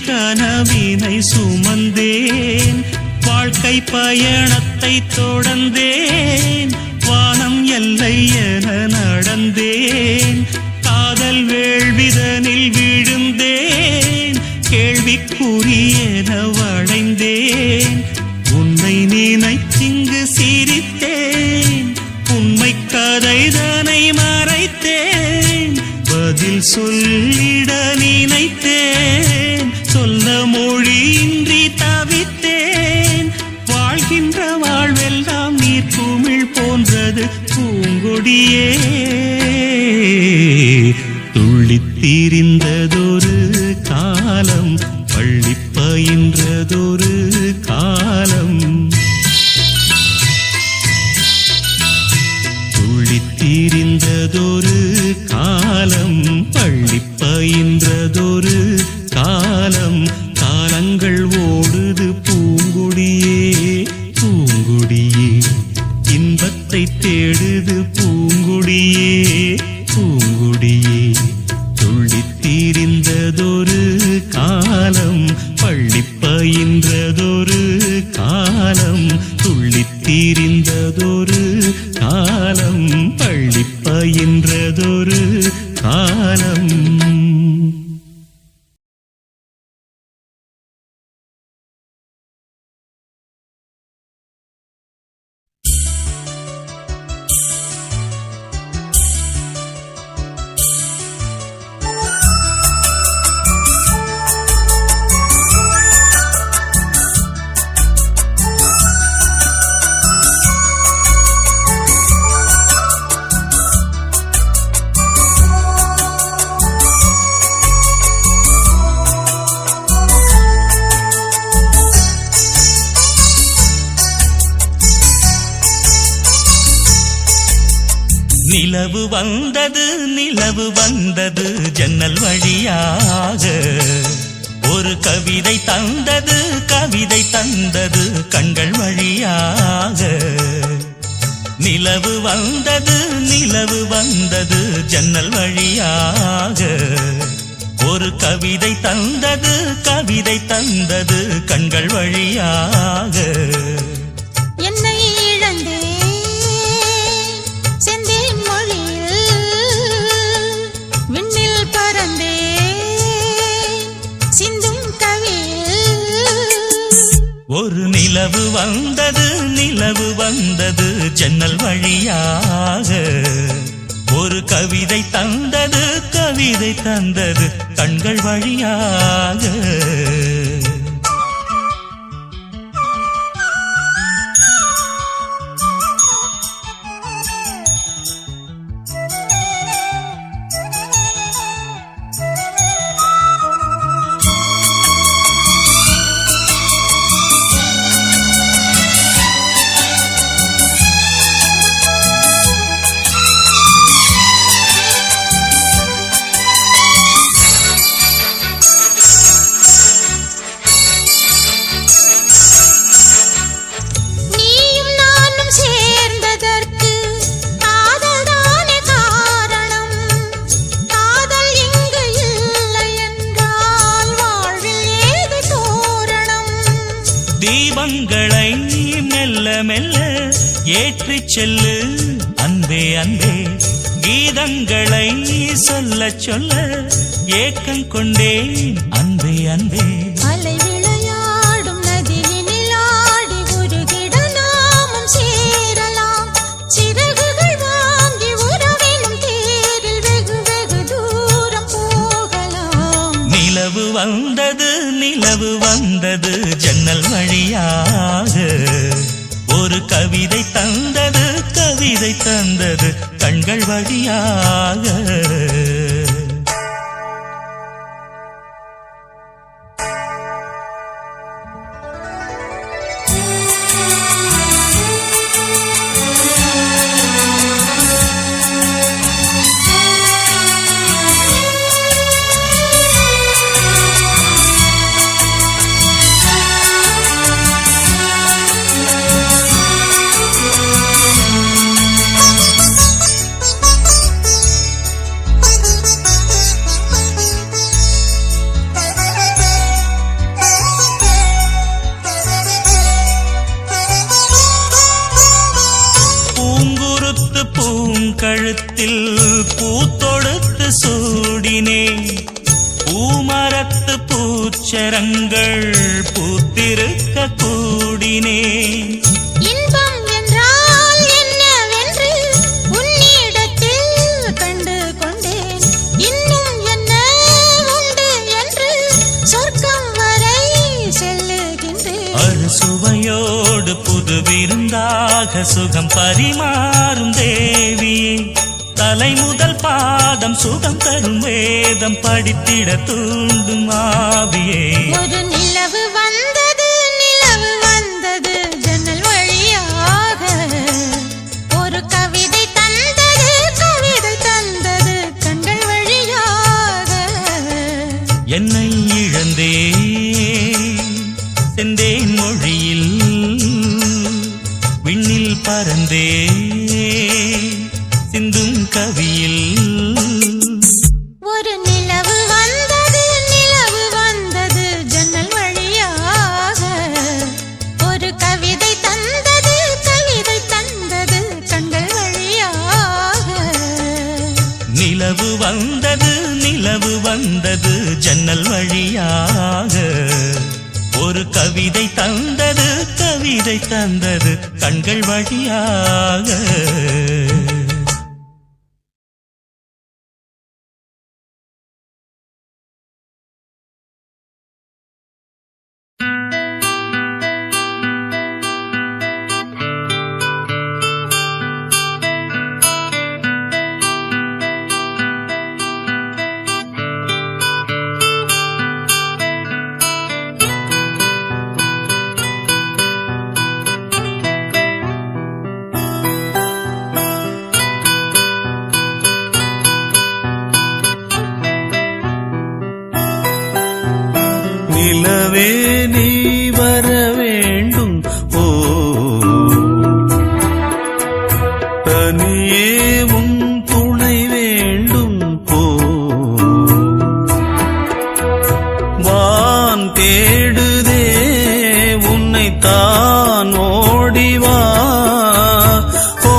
[SPEAKER 4] கனவினை சுமந்தேன் வாழ்க்கை பயணத்தை தொடர்ந்தேன் வானம் எல்லை என நடந்தேன் காதல் வேள்விதனில் விழுந்தேன் கேள்விக்குரியென வளைந்தேன் உன்னை நினைத்திங்கு சிரித்தேன் உண்மை கதைதனை மறைத்தேன் பதில் சொல்லிட நினைத்தேன் சொல்ல மொழியின்றி தவித்தேன் வாழ்கின்ற வாழ்வெல்லாம் நீர்க்குமிழ் போன்றது பூங்கொடியே துள்ளித் திரிந்ததொரு காலம் பள்ளி பயின்றதொரு காலம் துள்ளித் திரிந்ததொரு காலம் பள்ளி பயின்றதொரு காலம் காலங்கள் ஓடுது பூங்கொடியே பூங்கொடியே இன்பத்தை தேடுது பூங்கொடியே பூங்கொடியே துள்ளித் திரிந்ததொரு காலம் பள்ளி பயின்றதொரு காலம் துள்ளித் திரிந்ததொரு காலம் பள்ளி பயின்றதொரு காலம் நிலவு வந்தது நிலவு வந்தது ஜன்னல் வழியாக ஒரு கவிதை தந்தது கவிதை தந்தது கண்கள் வழியாக நிலவு வந்தது நிலவு வந்தது ஜன்னல் வழியாக ஒரு கவிதை தந்தது கவிதை தந்தது கண்கள் வழியாக
[SPEAKER 2] என்னை இழந்தே செந்தேன் மொழியில் விண்ணில் பறந்தே சிந்தும் கவியில்
[SPEAKER 4] ஒரு நிலவு வந்தது நிலவு வந்தது ஜன்னல் வழியாக ஒரு கவிதை தந்தது கவிதை தந்தது கண்கள் வழியாக தீபங்களை மெல்ல மெல்ல ஏற்றிச் செல்லு அன்பே அன்பே கீதங்களை சொல்ல சொல்ல ஏக்கம் கொண்டேன் அன்பே அன்பே
[SPEAKER 2] அலை விளையாடும் நதியினில் ஆடி உருகிட நாமும் சேரலாம் சிறகுகள் வாங்கி உறவினும் தேரில் வெகு வெகு தூரம் போகலாம்
[SPEAKER 4] நிலவு வந்தது நிலவு வந்தது ஜன்னல் வழியாக ஒரு கவிதை தந்தது கவிதை தந்தது கண்கள் வழியாக பூங்கழுத்தில் பூத்தொடுத்து சூடினே பூமரத்து பூச்சரங்கள் பூத்திருக்க கூடினே
[SPEAKER 2] இன்பம் என்றால் என்னவென்று உன்னிடத்தில் கண்டு கொண்டேன் இன்னும் என்ன உண்டு என்று சொர்க்கம் வரை செல்லுகின்றேன்
[SPEAKER 4] அறுசுவையோடு புது விருந்தாக சுகம் பரிமாறும் தேவியே தலை முதல் பாதம் சுகம் தரும் வேதம் படித்திட தூண்டும் ஆவியே
[SPEAKER 2] ஒரு நிலவு வந்தது ஜன்னல் வழியாக ஒரு கவிதை தந்தது கவிதை தந்தது கண்கள் வழியாக
[SPEAKER 4] என்னை இழந்தே செந்தேன் மொழியில் விண்ணில் பறந்தே சிந்தும் கவியில்
[SPEAKER 2] ஒரு நிலவு வந்தது ஜன்னல் வழியாக ஒரு கவிதை தந்தது கவிதை தந்தது கண்கள் வழியாக
[SPEAKER 4] நிலவு வந்தது ஜன்னல் வழியாக ஒரு கவிதை தந்தது கவிதை தந்தது கண்கள் வழியாக நிலவே நீ வர வேண்டும் ஓ தனியே உன் துணை வேண்டும் ஓ வான் தேடுதே உன்னை தான் ஓடிவா ஓ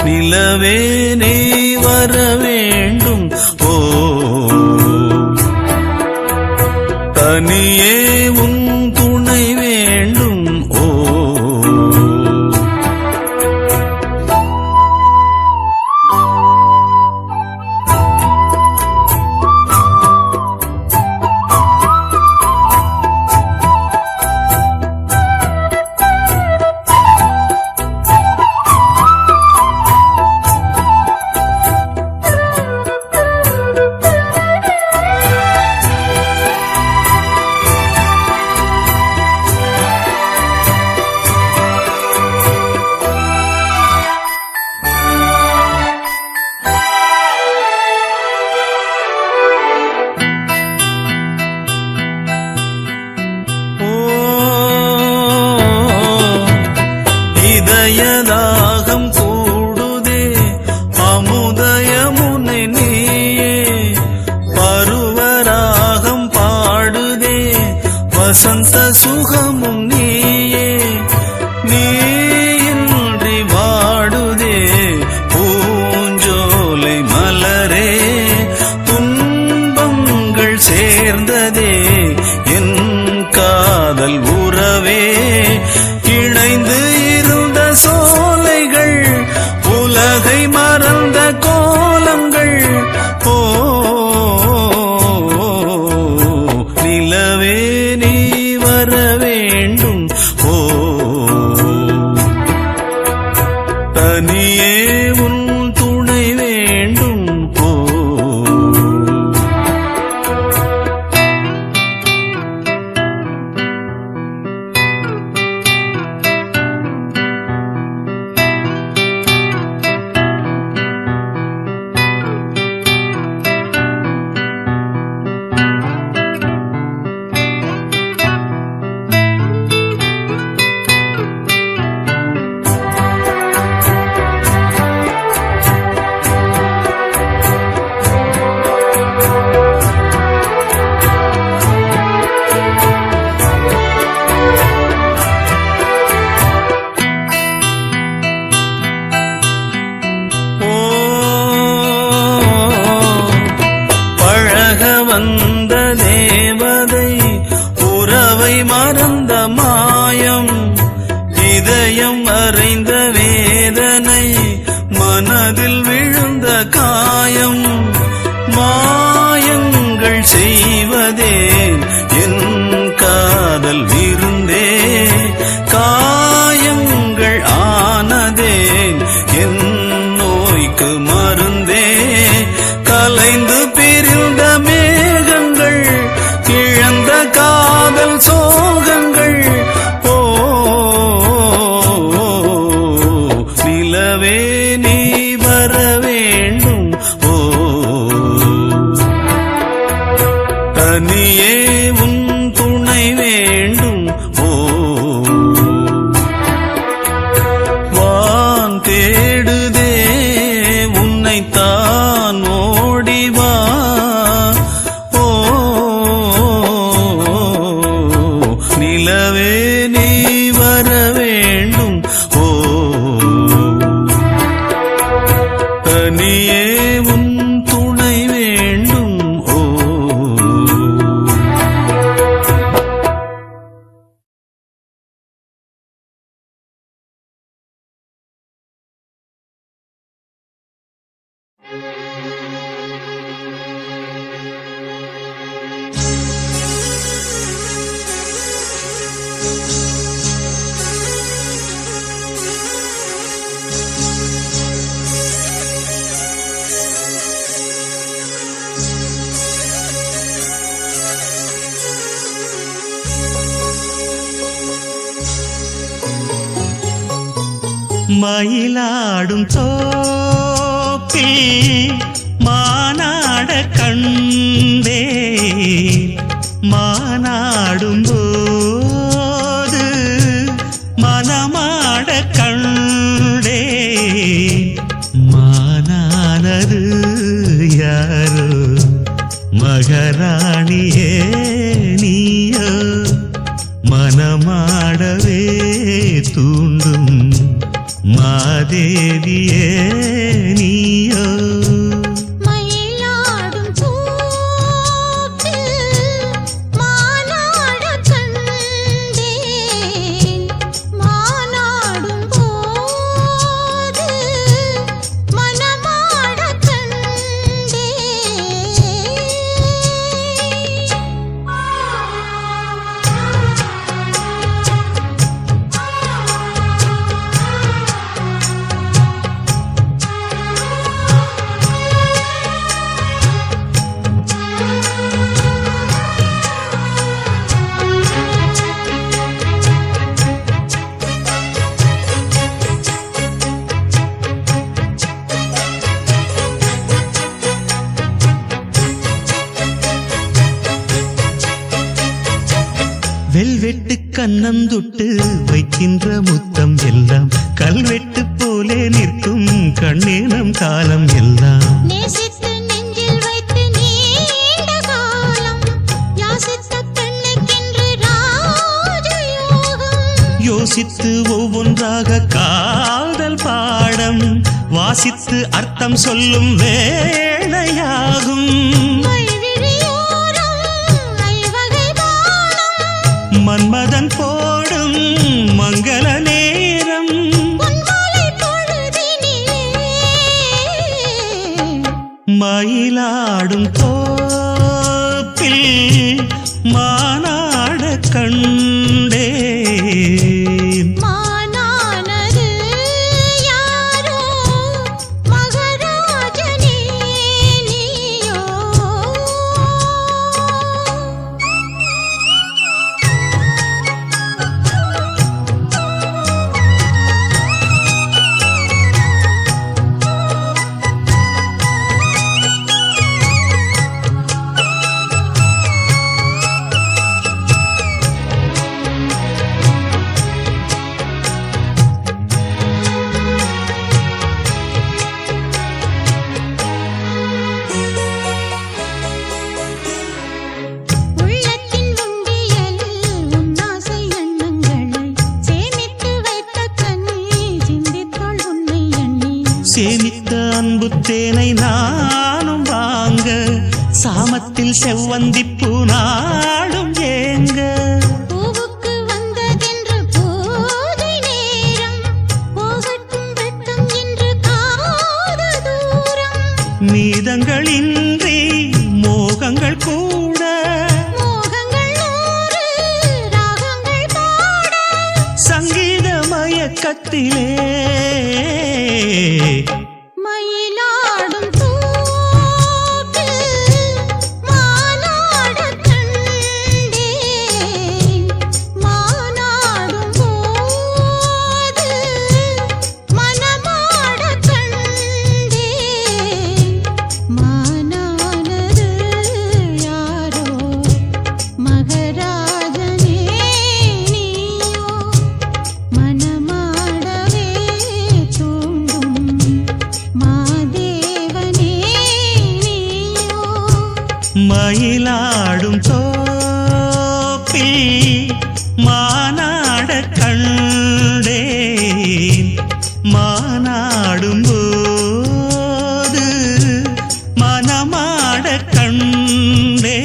[SPEAKER 4] நிலவே நீ வர வேண்டும் ஓ தனியே உன் துணை வேண்டும் ஓ இதயதாகம் கூடுதே அமுதயமுனை நீயே பருவராகம் பாடுதே வசந்த சுகமும் நீயே நீயின்றி வாடுதே பூஞ்சோலை மலரே துன்பங்கள் சேர்ந்ததே என் காதல் உறவே இணைந்து இருந்த சோலைகள் உலகை மறந்த கோலங்கள் ஓ நிலவே நீ வர வேண்டும் ஓ தனியே உன் துணை வேண்டும் ஓ பழக வந்த தேவதை உறவை மறந்த மாயம் இதயம் அறைந்த வேதனை மனதில் விழுந்த காயம் மாயங்கள் செய்வதே என் காதல் விருந்தே காயங்கள் ஆனதே என் நோய்க்கு மருந்தே கலைந்து பிரிந்த மேகங்கள் இழந்த காதல் சோகங்கள் ஓ நிலவே நீ வர வேண்டும் ஓ தனியே உன் துணை வேண்டும் ஓ வான் தேடுதே உன்னை தான் ஓடிவா ஓ நிலவே நீ வர வேண்டும் ஓ தனியே உன் துணை வேண்டும் ஓ
[SPEAKER 5] மயிலாடும் தோப்பில் மானாட கண்டே மகராணியே நீயோ மனமாடவே தூண்டும் மாதேவியே நீயோ
[SPEAKER 2] மயிலாடும் தோப்பில் மானாடக் கண்டேன் மானாடும் போது மனமாடக்
[SPEAKER 5] வெல்வெட்டு கண்ணந்துட்டு வைக்கின்ற முத்தம் எல்லாம் கல்வெட்டு போலே நிற்கும் கண்ணேனம் காலம் எல்லாம்
[SPEAKER 2] நேசித்து நெஞ்சில் வைத்து நீண்ட காலம் யாசித்த பெண்ணுக்கென்று ராஜயோகம்
[SPEAKER 5] யோசித்து ஒவ்வொன்றாக காதல் பாடம் வாசித்து அர்த்தம் சொல்லும் வேளையாகும் மன்மதன் போடும் மங்கள நேரம் மயிலாடும் தோப்பில் மானாடக் கண்டேன்
[SPEAKER 2] மானானது யாரோ மகராஜனே நீயோ உள்ளத்தின் உண்டியலில் உன்னாசை எண்ணங்களை சேமித்து வைத்த கண்ணி சிந்தித்தாள் உன்னை எண்ணி
[SPEAKER 5] சேமித்த அன்பு தேனை நானும் வாங்க சாமத்தில் செவ்வந்திப்பூ நாடும் ஏங்க
[SPEAKER 2] பூவுக்கு வந்ததென்று பூஜை நேரம் போகட்டும் வெட்கம் என்று காத தூரம்
[SPEAKER 5] மீதங்களின்றி மோகங்கள் கூட
[SPEAKER 2] மோகங்கள் நூறு ராகங்கள் பாட
[SPEAKER 5] சங்கீத மயக்கத்திலே
[SPEAKER 2] மயிலாடும் தோப்பில் மானாடக் கண்டேன் மானாடும் போது மனமாடக் கண்டேன் மானானது யாரோ மகராஜனே நீயோ மனமாடவே தூண்டும் மாதேவனே நீயோ
[SPEAKER 5] மயிலாடும் தோப்பில் மானாடக் கண்டேன் மானாடும் போது மனமாடக் கண்டேன்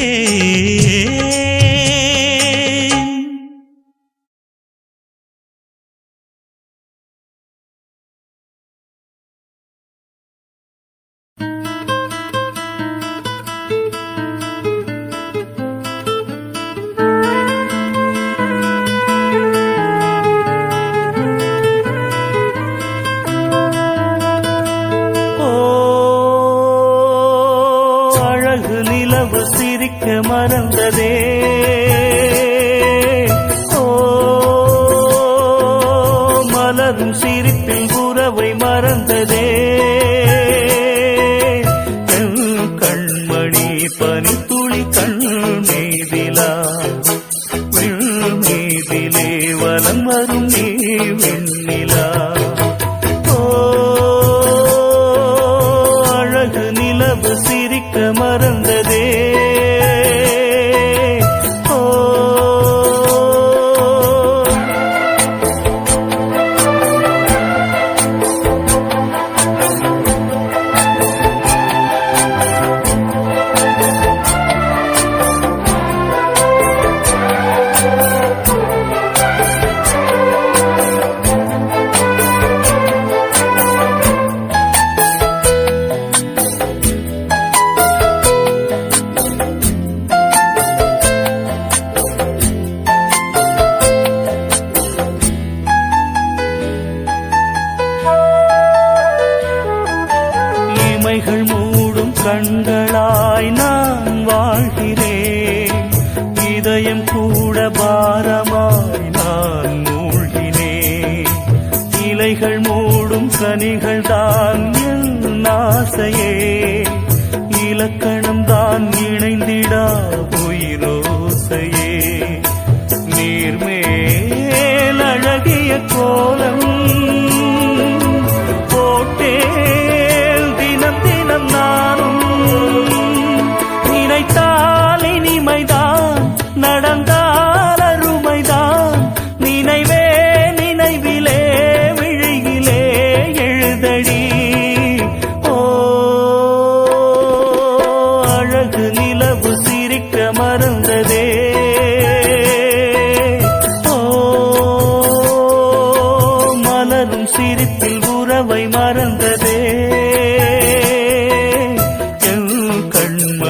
[SPEAKER 5] அழகு நிலவு சிரிக்க மறந்ததே ஓ மலரும் சிரிப்பில் உறவை மறந்ததே என் கண்மணி பனித்துளி கண் மீதிலா மீதிலே வலம் வரும் நீ வெண்ணிலா அழகு நிலவு சிரிக்க மறந்ததே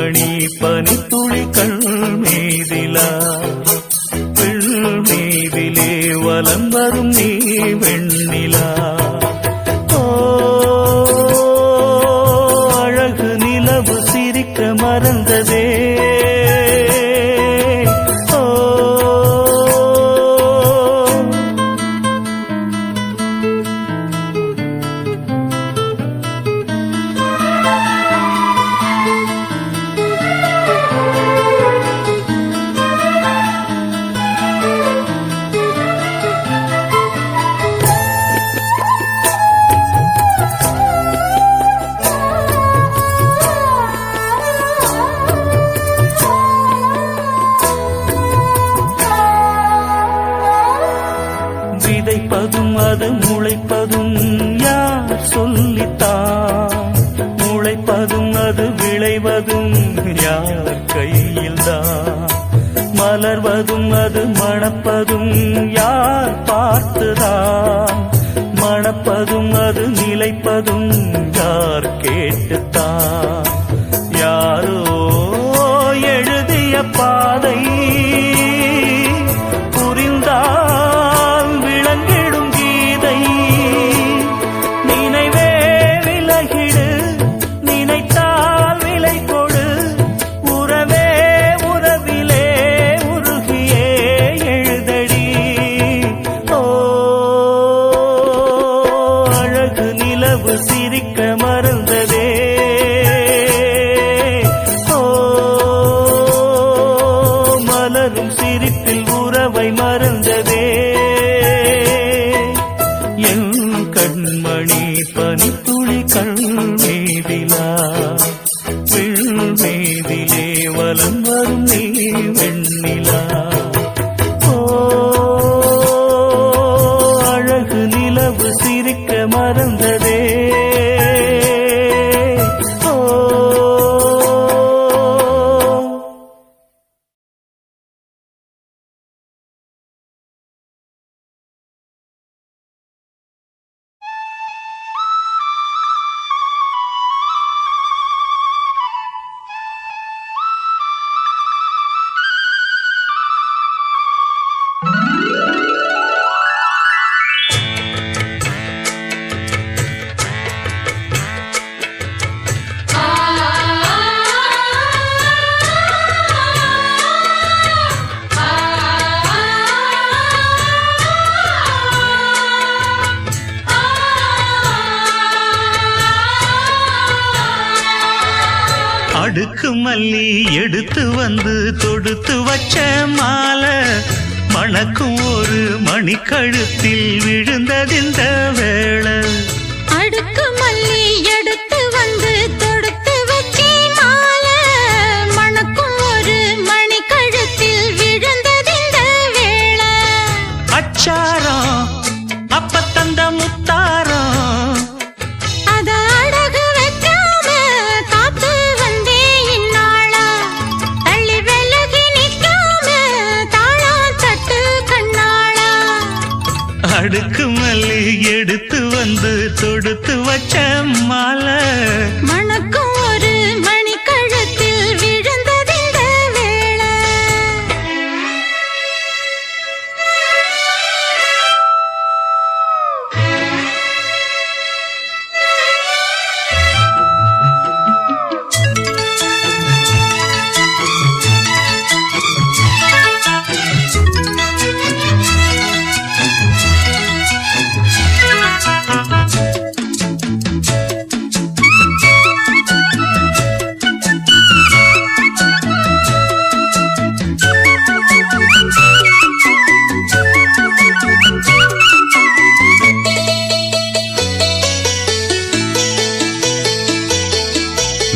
[SPEAKER 5] கண்மணி பனித்துளி கண் மீதிலா மீதிலே வலம் வரும் நீ வெண்ணிலா அழகு நிலவு சிரிக்க மறந்ததே விதைப்பதும் அது முளைப்பதும் யார் சொல்லித்தான் முளைப்பதும் அது விளைவதும் யார் கையில்தான் மலர்வதும் அது மணப்பதும் யார் பார்த்துதான் மணப்பதும் அது நிலைப்பதும் யார் கேட்டுத்தான் யாரோ எழுதிய பாதை புரிந்தால் விளங்கிடும் கீதை நினைவே விலகிடு நினைத்தால் விலை கொடு உறவே உறவிலே உருகியே எழுதடி ஓ அழகு நிலவு சிரிக்க மறந்ததே மலரும் சிரிப்பில் உறவை மறந்ததே என் கண்மணி பனித்துளி கண் மீதிலா மீதிலே வலம் வரும் நீ வெண்ணிலா அழகு நிலவு சிரிக்க மறந்ததே
[SPEAKER 4] அடுக்கு மல்லி எடுத்து வந்து தொடுத்து வச்ச மாலை மணக்கும் ஒரு மணிக்கழுத்தில் விழுந்ததிந்த வேளை
[SPEAKER 2] அடுக்கு மல்லி எடுத்து வந்து தொடுத்து வச்சே மாலை மணக்கும் ஒரு மணி கழுத்தில் விழுந்ததிந்த வேளை
[SPEAKER 4] அச்சாரம் அப்ப தந்த முத்தாரம்
[SPEAKER 2] அத அடகு வைக்காம காத்து வந்தே இந்நாளா தள்ளி விலகி நிற்காம தாளம் தட்டு கண்ணாளா
[SPEAKER 4] அடுக்கு மல்லி எடுத்து வந்து தொடுத்து வச்ச மாலை
[SPEAKER 2] மணக்கும் ஒரு மணி கழுத்தில் விழுந்ததிந்த வேளை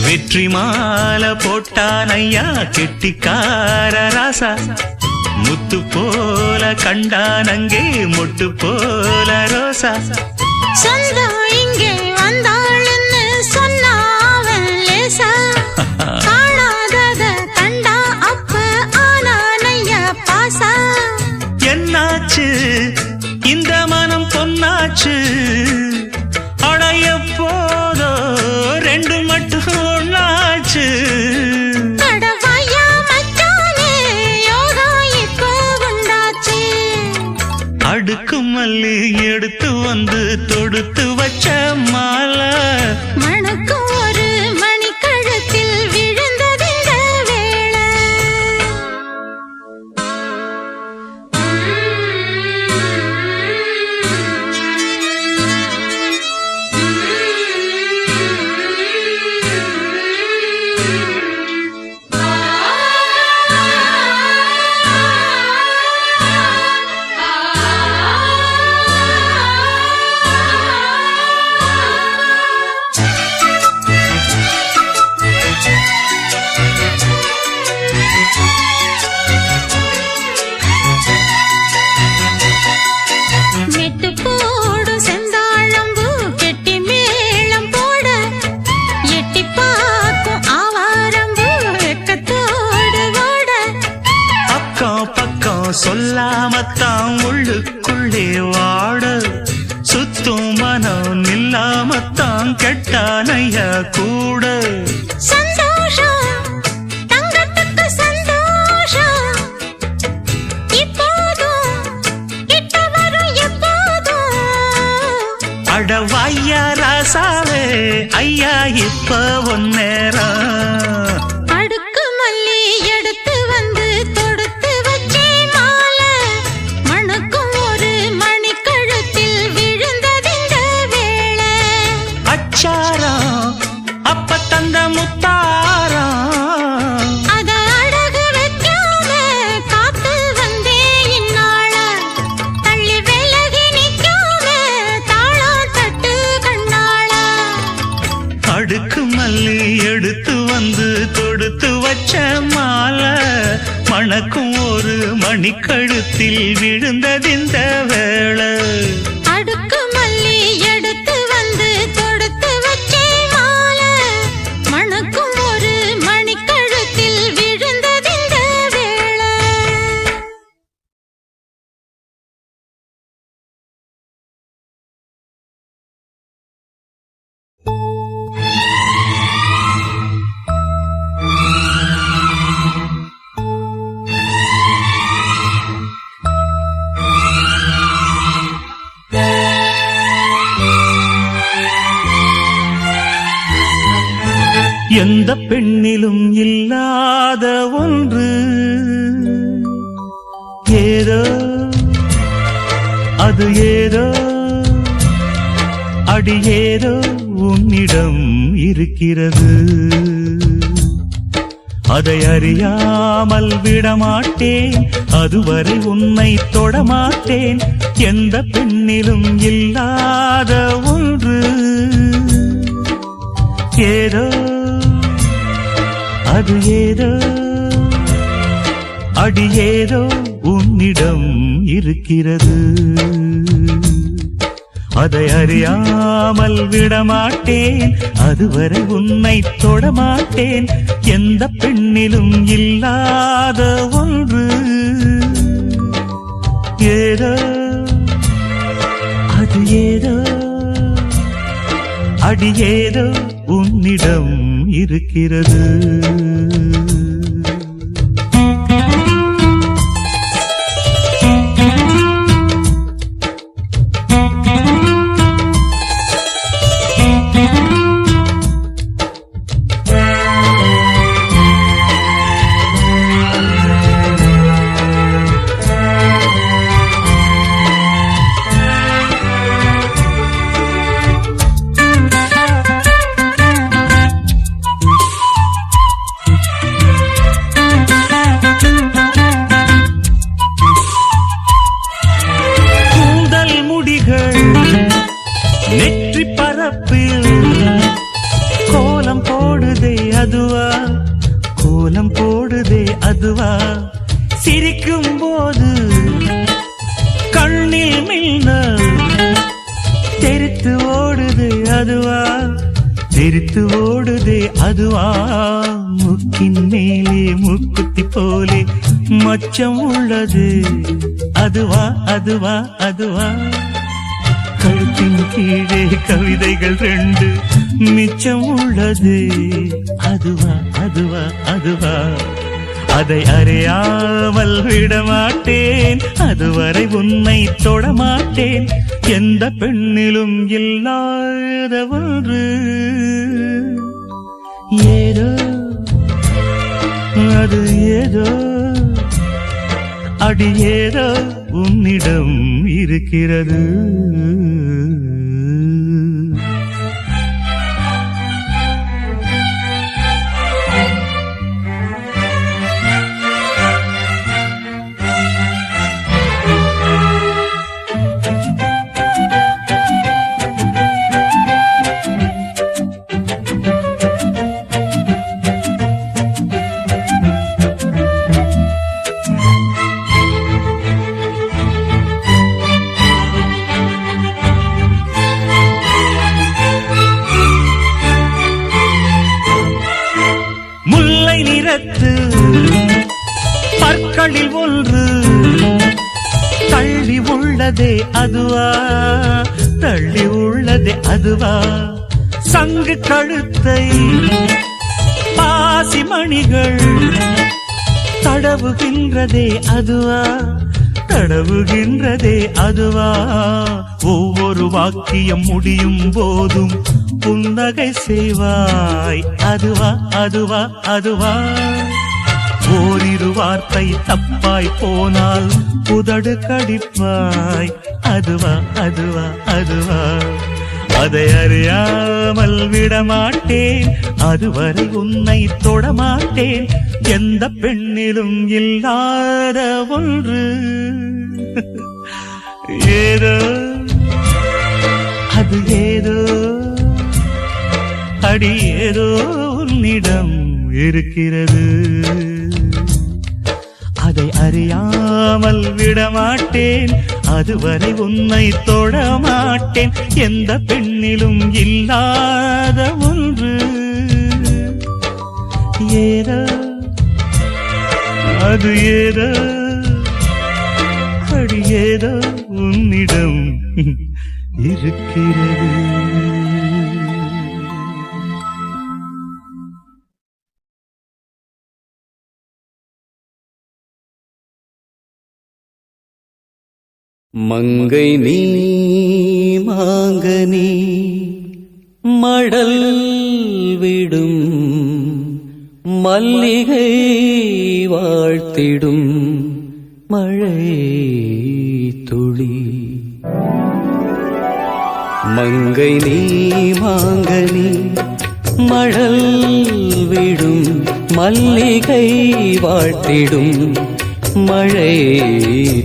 [SPEAKER 4] வெற்றி மாலை போட்டான் ஐயா கெட்டிக்கார ராசா முத்து போல கண்டான் அங்கே மொட்டு போல ரோசா
[SPEAKER 2] சொந்தம் இங்கே வந்தாள்னு சொன்னாவன் லேசா காணாதத கண்டா அப்ப ஆனானைய பாசா
[SPEAKER 4] என்னாச்சு இந்த மனம் பொன்னாச்சு அடைய போதோ ரெண்டு மட்டும் ஒன்னாச்சு சொல்லாமத்தான் உள்ளுக்குள்ளே வாட சுத்தும் மனம் இல்லாமத்தான் கெட்டானையா கூட
[SPEAKER 2] சந்தோஷம் தங்கத்துக்கு சந்தோஷம் இப்போதும் கிட்ட வரும் எப்போதும்
[SPEAKER 4] அடவாய்யா ராசாவே ஐயா இப்ப ஒன்னேரம்
[SPEAKER 2] அடுக்கு மல்லி எடுத்து வந்து தொடுத்து வச்சே மாலை மணக்கும் ஒரு மணிக்கழுத்தில் விழுந்ததிந்த வேளை
[SPEAKER 4] அச்சாரம் அப்ப தந்த முத்தாரம்
[SPEAKER 2] அத அடகு வைக்காம காத்து வந்தே இந்நாள தள்ளி விலகி நிக்காம தாளம் தட்டு கண்ணாள
[SPEAKER 4] அடுக்கு மல்லி எடுத்து வந்து தொடுத்து வச்ச மாலை மணக்கும் ஒரு மணிக்கழுத்தில் விழுந்ததிந்த வேளை
[SPEAKER 2] அடுக்கு மல்லி எடுத்து வந்து தொடுத்து வச்சே மாலை மணக்கும் ஒரு மணிக்கழுத்தில் விழுந்ததிந்த வேளை
[SPEAKER 4] எந்த பெண்ணிலும் இல்லாத ஒன்று ஏதோ அது ஏதோ அடி ஏதோ உன்னிடம் இருக்கிறது அதை அறியாமல் விடமாட்டேன் அதுவரை உன்னை தொடமாட்டேன் எந்த பெண்ணிலும் இல்லாத ஒன்று ஏதோ அது ஏதோ அடி ஏதோ உன்னிடம் இருக்கிறது அதை அறியாமல் விடமாட்டேன் அதுவரை உன்னை தொடமாட்டேன் எந்த பெண்ணிலும் இல்லாத ஒன்று ஏதோ அது ஏதோ அடி ஏதோ உன்னிடம் இருக்கிறது நெற்றி பரப்பில் கோலம் போடுதே அதுவா கோலம் போடுதே அதுவா சிரிக்கும் போது கண்ணில் மின்னல் தெரித்து ஓடுதே அதுவா தெரித்து ஓடுதே அதுவா முக்கின் மேலே முக்குத்தி போலே மச்சம் உள்ளது அதுவா அதுவா அதுவா கழுத்தின் கீழே கவிதைகள் ரெண்டு மிச்சம் உள்ளது அதுவா அதுவா அதுவா அதை அறியாமல் விடமாட்டேன் அதுவரை உன்னை தொடமாட்டேன் எந்த பெண்ணிலும் இல்லாத ஒன்று ஏதோ அது ஏதோ அடி ஏதோ உன்னிடம் இருக்கிறது
[SPEAKER 5] உள்ளதே அதுவா, தள்ளி உள்ளதே அதுவா, சங்கு கழுத்தை பாசி மணிகள் தடவுகின்றதே அதுவா, தடவுகின்றதே அதுவா, ஒவ்வொரு வாக்கியம் முடியும் போதும் புன்னகை செய்வாய் அதுவா, அதுவா, அதுவா, ஓரிரு வார்த்தை தப்பாய் போனால் உதடு கடிப்பாய் அதுவா, அதுவா, அதுவா, அதை அறியாமல் விடமாட்டேன், அதுவரை உன்னை தொடமாட்டேன், எந்த பெண்ணிலும் இல்லாத ஒன்று ஏதோ அது ஏதோ அடி ஏதோ உன்னிடம் இருக்கிறது, அதை அறியாமல் விடமாட்டேன், அதுவரை உன்னை தொடமாட்டேன், எந்த பெண்ணிலும் இல்லாத ஒன்று ஏதோ அது ஏதோ அடி ஏதோ உன்னிடம் இருக்கிறது.
[SPEAKER 6] மங்கை நீ மாங்கனி மடல் விடும் மல்லிகை வாழ்த்திடும் மழை துளி. மங்கை நீ மாங்கனி மடல் விடும் மல்லிகை வாழ்த்திடும் மழை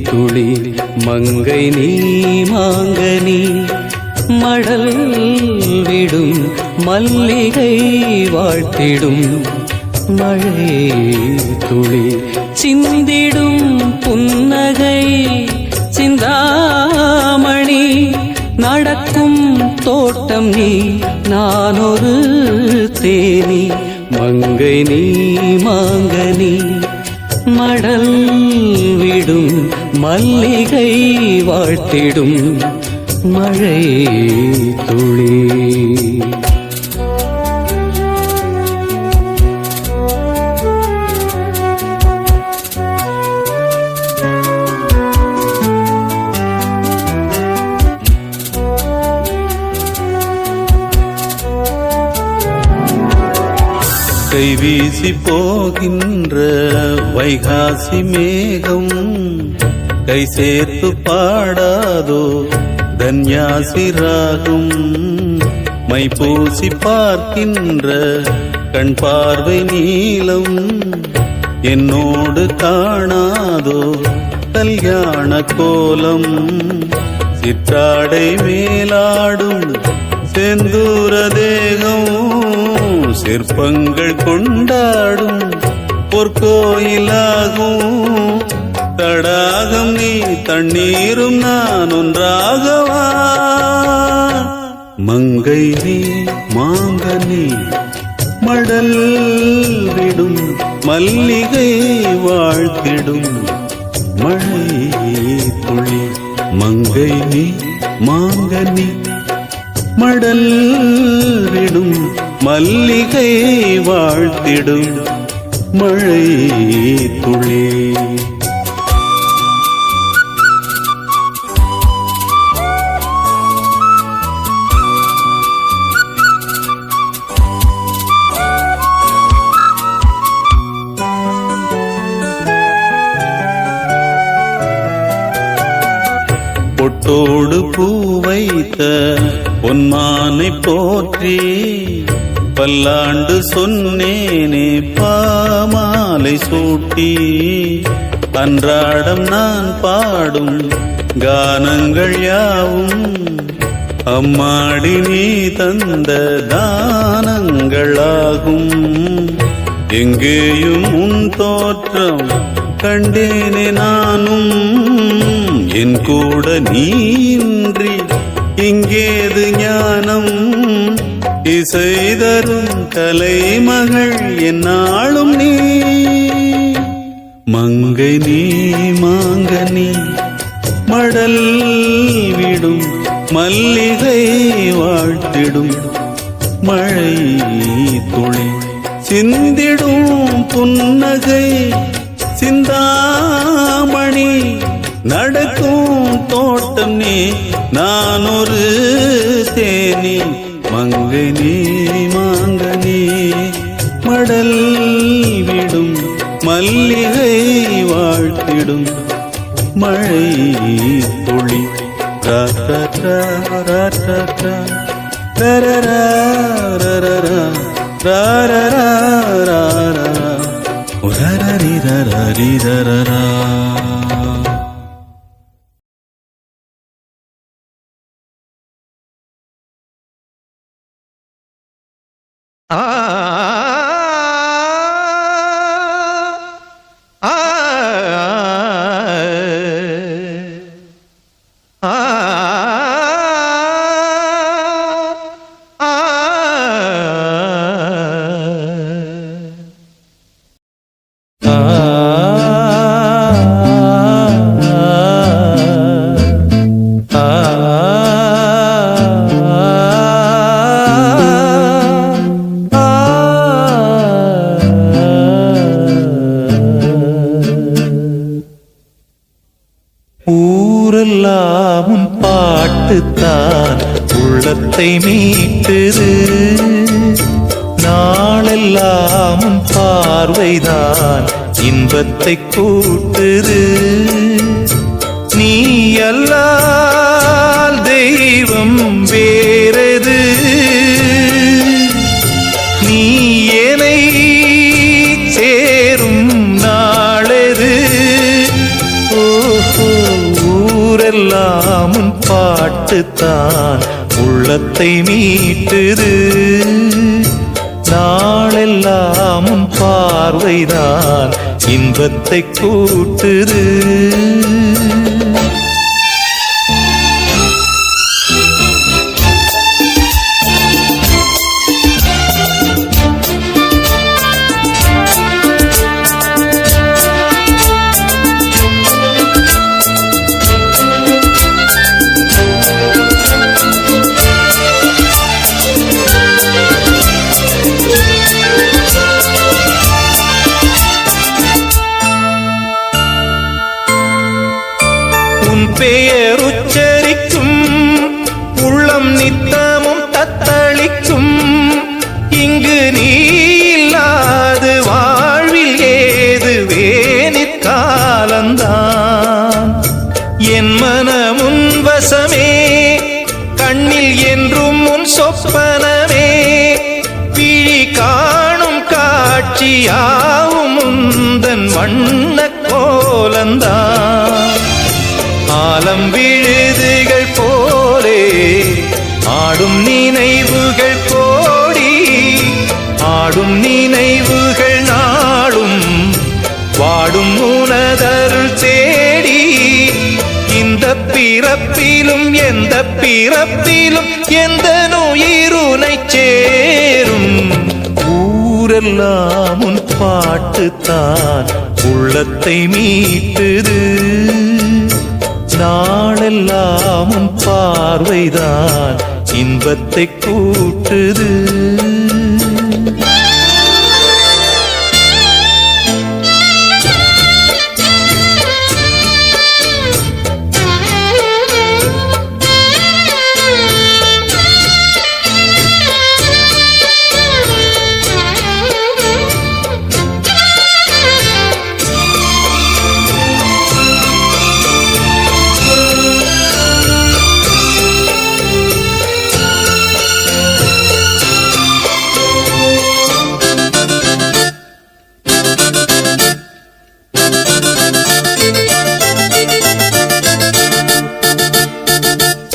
[SPEAKER 6] துளி. மங்கை நீ மாங்கனி மடல் விடும் மல்லிகை வாழ்த்திடும் மழை துளி. சிந்திடும் புன்னகை சிந்தாமணி நடக்கும் தோட்டம் நீ நானொரு தேனி. மங்கை நீ மாங்கனி மடல் விடும் மல்லிகை வாழ்த்திடும் மழை துளி.
[SPEAKER 7] கைவீசி போகின்ற வைகாசி மேகம் கை சேர்த்து பாடாதோ தன்யாசி ராகம். மைப்பூசி பார்க்கின்ற கண் பார்வை நீளம் என்னோடு காணாதோ கல்யாண கோலம். சிற்றாடை மேலாடும் செந்தூர தேகம் சிற்பங்கள் கொண்டாடும் பொற்கோயிலாகும். தடாகம் நீ தண்ணீரும் நான் ஒன்றாகவா. மங்கை நீ மாங்கனி மடல் விடும் மல்லிகை வாழ்த்திடும் மழை துளி. மங்கை நீ மாங்கனி மடல் விடும் மல்லிகை வாழ்த்திடும் மழை துளி. பொட்டோடு பூ வைத்த பொன்மானை போற்றி பல்லாண்டு சொன்னேனே பாமாலை சூட்டி. அன்றாடம் நான் பாடும் கானங்கள் யாவும் அம்மாடி நீ தந்த தானங்களாகும். எங்கேயும் உன் தோற்றம் கண்டேனே நானும் என் கூட நீன்றி இங்கேது ஞானம். இசை தரும் கலைமகள் என்னாலும் நீ. மங்கை நீ மாங்கனி மடல் மல்லிகை வாழ்த்திடும் மழை துளி சிந்திடும் புன்னகை சிந்தாமணி நடக்கும் தோட்டம் நீ நான் ஒரு தேனி மங்கை நீ மாங்கனி மடல் விடும் மல்லிகை வாழ்த்திடும் மழை துளி
[SPEAKER 3] ஊரெல்லாம் உன் பாட்டுத்தான் உள்ளத்தை மீட்டுது, நாளெல்லாம் உன் பார்வைதான் இன்பத்தை கூட்டுது. நீ அல்லால் தெய்வம் வேறது, நீ என்னை சேரும் நாளது. ஓஹோ, ஊரெல்லாம் உன் பாட்டுத்தான் உள்ளத்தை மீட்டுது, நாளெல்லாம் உன் பார்வைதான் இன்பத்தை கூட்டுது. பெயர் உச்சரிக்கும் உள்ளம் நித்தமும் தத்தளிக்கும். இங்கு நீ இல்லாது வாழ்வில் ஏது வேணிற்காலந்தான். என் மனமுன் வசமே, கண்ணில் என்றும் உன் சொப்பனமே, பிழி காணும் காட்சியாவும் உந்தன் வண்ண கோலந்தான். ஆலம் விழுதுகள் போலே ஆடும் நினைவுகள் கோடி, ஆடும் நினைவுகள் நாளும் வாடும் உனதருள் தேடி. இந்த பிறப்பிலும் எந்த பிறப்பிலும் எந்த உயிருனை சேரும். ஊரெல்லாம் உன் பாட்டுத்தான் உள்ளத்தை மீட்டுது, நாளெல்லாம் உன் பார்வைதான் இன்பத்தை கூட்டுது.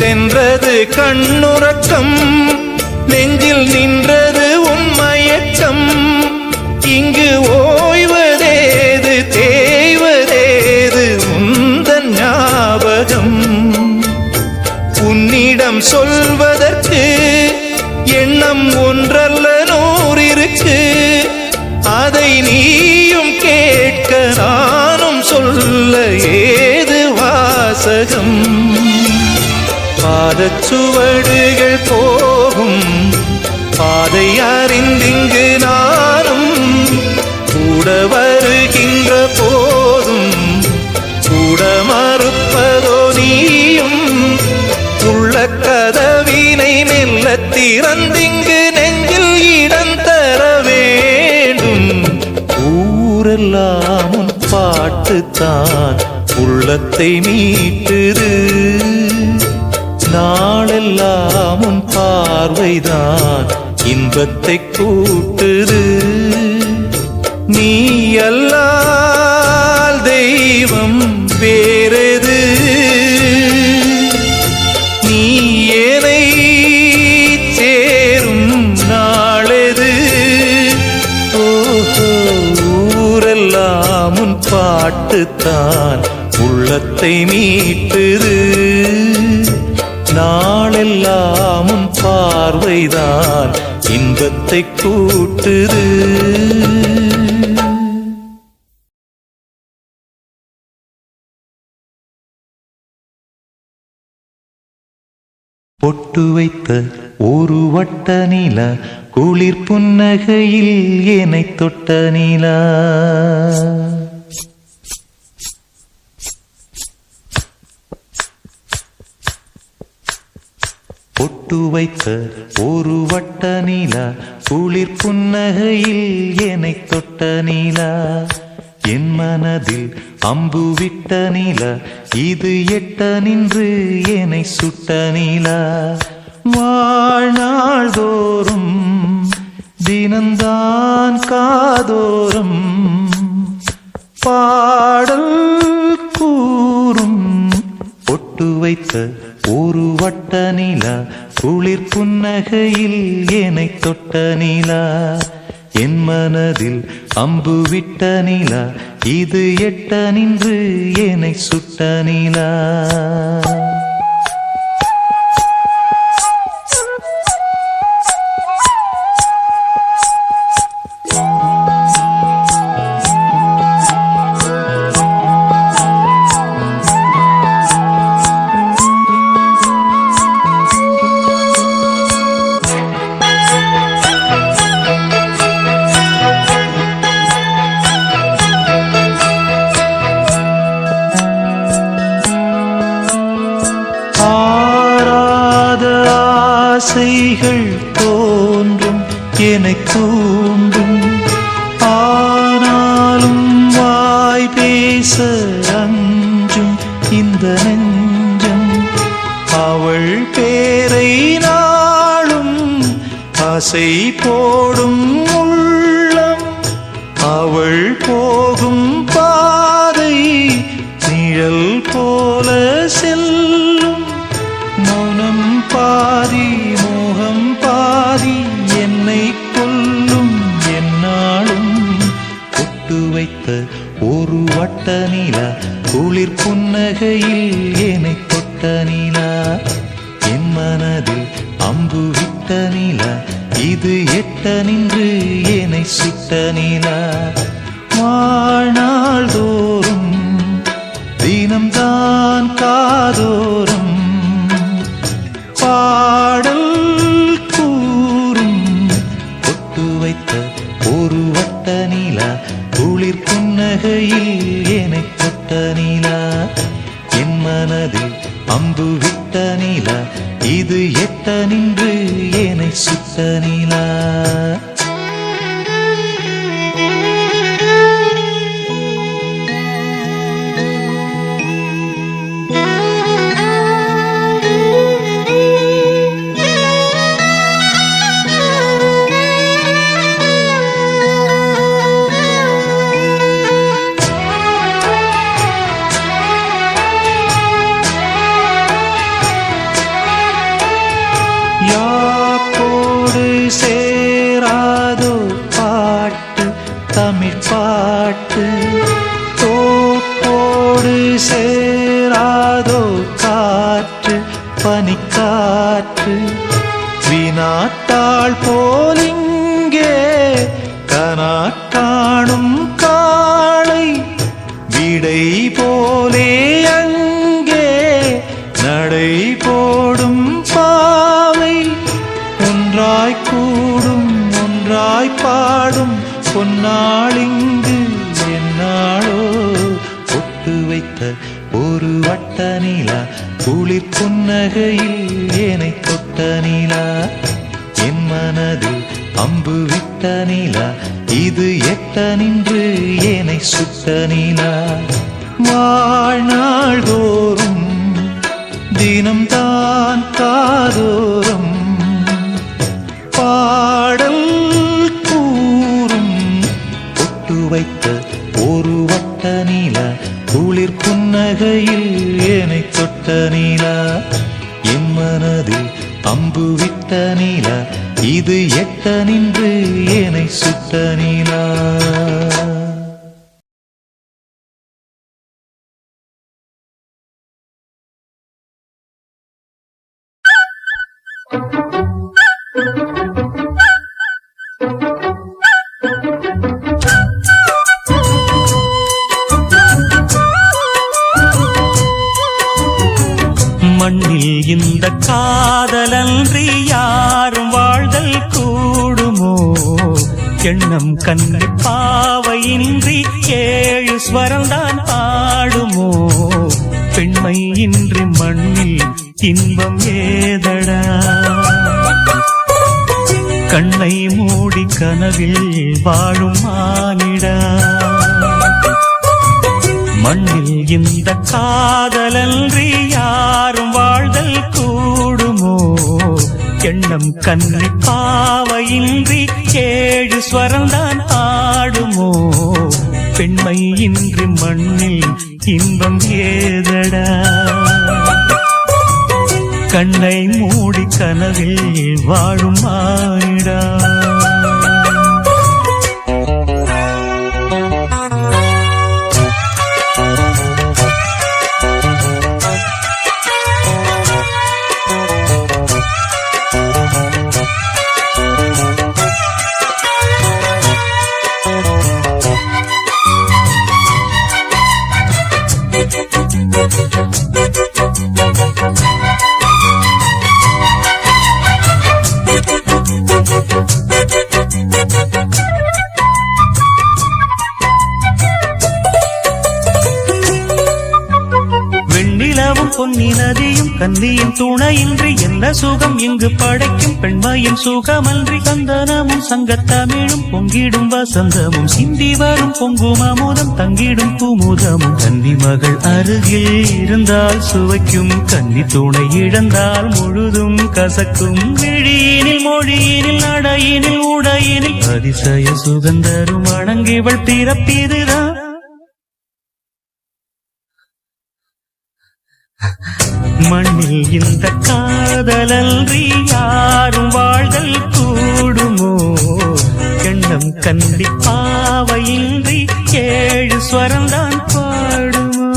[SPEAKER 3] சென்றது கண்ணுறக்கம், நெஞ்சில் நின்றது உன் மயக்கம். இங்கு ஓய்வதேது தேய்வதேது உந்தன் ஞாபகம். உன்னிடம் சொல்வதற்கு எண்ணம் ஒன்றல்ல நூறிருக்கு, அதை நீயும் கேட்க நானும் சொல்ல ஏது வாசகம். பாதச்சுவடுகள் போகும் பாதை அறிந்திங்கு நானும் கூட வருகின்ற போதும் கூட மறுப்பதோ நீயும் உள்ள கதவினை மெல்ல திறந்திங்கு நெஞ்சில் இடம் தர வேண்டும். ஊரெல்லாம் உன் பாட்டுத்தான் உள்ளத்தை மீட்டுது, நாளெல்லாம் உன் பார்வைதான் இன்பத்தை கூட்டுது. நீ அல்லால் தெய்வம் வேறெது, நீ ஏனை சேரும் நாளெது. ஓஹோ, ஊரெல்லாம் உன் பாட்டுத்தான் உள்ளத்தை மீட்டுது, நாளெல்லாம் உன் பார்வைதான் இன்பத்தை கூட்டுது. பொட்டு வைத்த ஒரு வட்ட நிலா குளிர் புன்னகையில் என்னை தொட்ட நிலா. பொட்டு வைத்த ஒரு வட்ட நிலா குளிர் புன்னகையில் என்னை தொட்ட நிலா. என் மனதில் அம்பு விட்ட நிலா இது எட்ட நின்று என்னை சுட்ட நிலா. வாழ்நாள் தோறும் தினந்தான் காதோறும் பாடல் கூறும். பொட்டு வைத்த ஒரு வட்ட நிலா குளிர் புன்னகையில் என்னை தொட்ட நிலா. என் மனதில் அம்பு விட்ட நிலா இது எட்ட நின்று என்னை சுட்ட நிலா. ஆசைகள் தோன்றும் என்னை தூண்டும், ஆனாலும் வாய் பேச அஞ்சும் இந்த நெஞ்சம். அவள் பேரை நாளும் ஆசை போடும் உள்ளம், அவள் போகும் பாதை நிழல் போல செல்லும். மௌனம் பாதி மோகம் பாதி என்னை கொல்லும் என்னாலும். பொட்டு வைத்த ஒரு வட்ட நிலா குளிர் புன்னகையில் என்னை தொட்ட நிலா. என் மனதில் அம்பு விட்ட நிலா இது எட்ட நின்று என்னை சுட்ட நிலா. வாழ்நாள் தோறும் தினம்தான் காதோறும் பாடல் கூறும். பொட்டு வைத்த ஒரு வட்ட நிலா குளிர் புன்னகையில் என்னை தொட்ட நிலா. என் மனதில் அம்பு விட்ட நிலா இது எட்ட நின்று என்னை சுட்ட நிலா. யாக்கோடு சேராதோ பாட்டு தமிழ் பாட்டு, தோப்போடு சேராதோ காற்று பனிக்காற்று. வினாத்தாள் போலிங்கே கனாக்காணும் காளை, விடை போலே அங்கே நடை போடும் பொன்னாளிங்கு என்னாளோ பொட்டு வைத்த ஒரு வட்ட நிலா குளிர் புன்னகையில் ஏனை தொட்ட நிலா என் மனதில் அம்பு விட்ட நிலா இது எட்ட நின்று ஏனை சுட்ட நிலா வாழ்நாள் தோறும் தினம்தான் காதோறும் பாடல் கூறும் பொட்டு வைத்த ஒரு வட்ட நிலா குளிர் புன்னகையில் ஏனை தொட்ட நிலா என் மனதில் அம்பு விட்ட நிலா இது எட்ட நின்று ஏனை சுட்ட நிலா
[SPEAKER 5] மண்ணில் இந்த காதலன்றி யாரும் வாழ்தல் கூடுமோ எண்ணம் கண்ணி பாவையின்றி ஏழு ஸ்வரம்தான் ஆடுமோ பெண்மை இன்றி மண்ணில் இன்பம் ஏதடா கண்ணை மூடி கனவில் வாழும் மானிடா மண்ணில் இந்த காதலன்றி யாரும் வாழ்தல் கூடுமோ எண்ணம் கண்ணி பாவையின்றி ஏழு ஸ்வரம்தான் ஆடுமோ பெண்மை இன்றி மண்ணில் இன்பம் ஏதடா கண்ணை மூடி கனவில் வாழும் மானிடா வெண்ணிலவும் பொன்னி நதியும் கன்னியின் துணையின்றி என்ன சுகம் இங்கு படைக்கும் பெண்மையின் சுகமன்றி சந்தனமும் சங்கத்தமிழும் பொங்கிடும் வசந்தமும் சிந்தி வரும் பொங்கும் அமுதம் தங்கிடும் குமுதமும் கன்னி மகள் அருகில் இருந்தால் சுவைக்கும் கன்னி துணை இழந்தால் முழுதும் கசக்கும் விழியினில் மொழியினில் நடையினில் உடையினில் அதிசய சுகந்தரும் அணங்கிவள் பிறப்பிதுதான் மண்ணில் இந்த காதலன்றி யாரும் வாழ்தல் கூடுமோ எண்ணம் கண்டி பாவையின்றி ஏழு ஸ்வரம்தான் பாடுமோ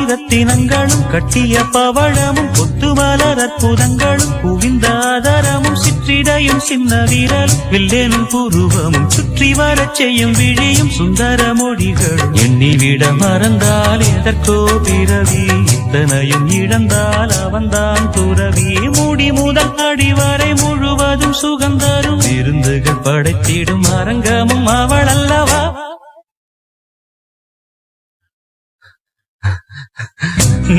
[SPEAKER 5] ரத்தினங்களும் கட்டிய பவழமும் கொத்து மலர் அற்புதங்களும் குவிந்தாதரமும் சிற்றிடையும் சின்ன வீரலும் வில்லேனும் புருவமும் சுற்றி வரச் செய்யும் விழியும் சுந்தர மொழிகளும் எண்ணிவிட மறந்தால் எதற்கோ பிறவி இத்தனையும் இழந்தால் அவன்தான் துறவி மூடி முதல் அடிவரை முழுவதும் சுகந்தரும் விருந்துகள் படைத்திடும் அரங்கமும் அவள் அல்லவா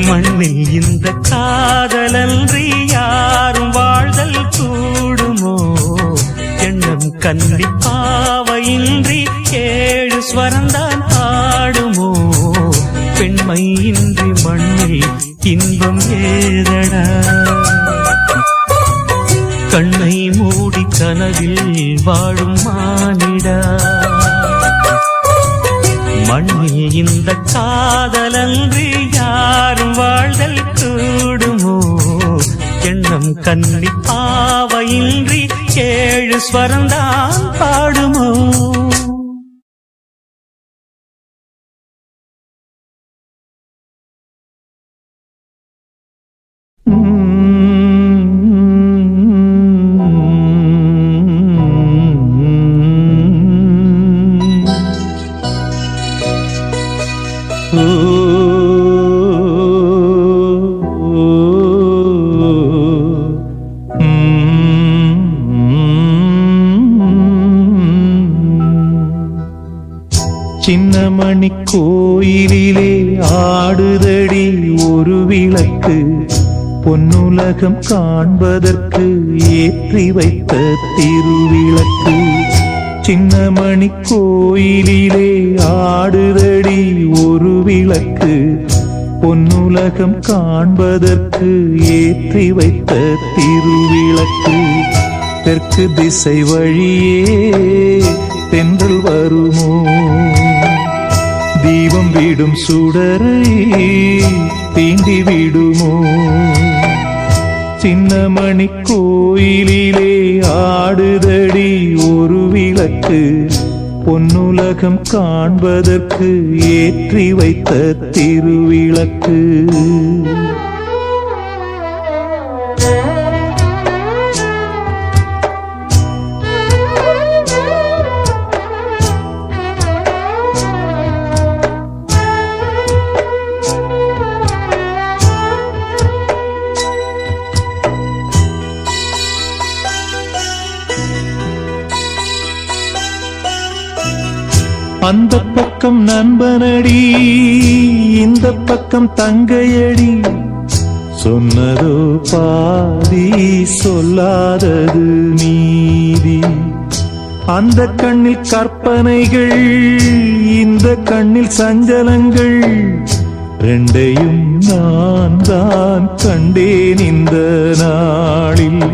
[SPEAKER 5] மண்ணில் இந்த காதலன்றி யாரும் வாழ்தல் கூடுமோ எண்ணம் கண்டி பாவையின்றி ஏழு ஸ்வரம்தான் ஆடுமோ பெண்மை இன்றி மண்ணில் இன்பம் ஏதடா கண்ணை மூடி கனவில் வாழும் மானிடா மண்ணில் இந்த காதலன்றி யாரும் வாழ்தல் கூடுமோ எண்ணம் கண்ணி பாவையின்றி ஸ்வரம்தான் பாடுமோ?
[SPEAKER 3] சின்னமணி கோயிலிலே ஆடுதடி ஒரு விளக்கு, பொன்னுலகம் காண்பதற்கு ஏற்றி வைத்த திருவிளக்கு. சின்னமணி கோயிலிலே ஆடுதடி ஒரு விளக்கு, பொன்னுலகம் காண்பதற்கு ஏற்றி வைத்த திருவிளக்கு. தெற்கு திசை வழியே தென்றல் வருமோ? தீபம் விடும் சுடரை தீண்டி விடுமோ? சின்னமணி கோயிலிலே ஆடுதடி ஒரு விளக்கு, பொன்னுலகம் காண்பதற்கு ஏற்றி வைத்த திருவிளக்கு. அந்த பக்கம் நண்பனடி, இந்த பக்கம் தங்கையடி, சொன்னதோ பாதி சொல்லாதது மீதி. அந்த கண்ணில் கற்பனைகள், இந்த கண்ணில் சஞ்சலங்கள், ரெண்டையும் நான் தான் கண்டேன் இந்த நாளில்.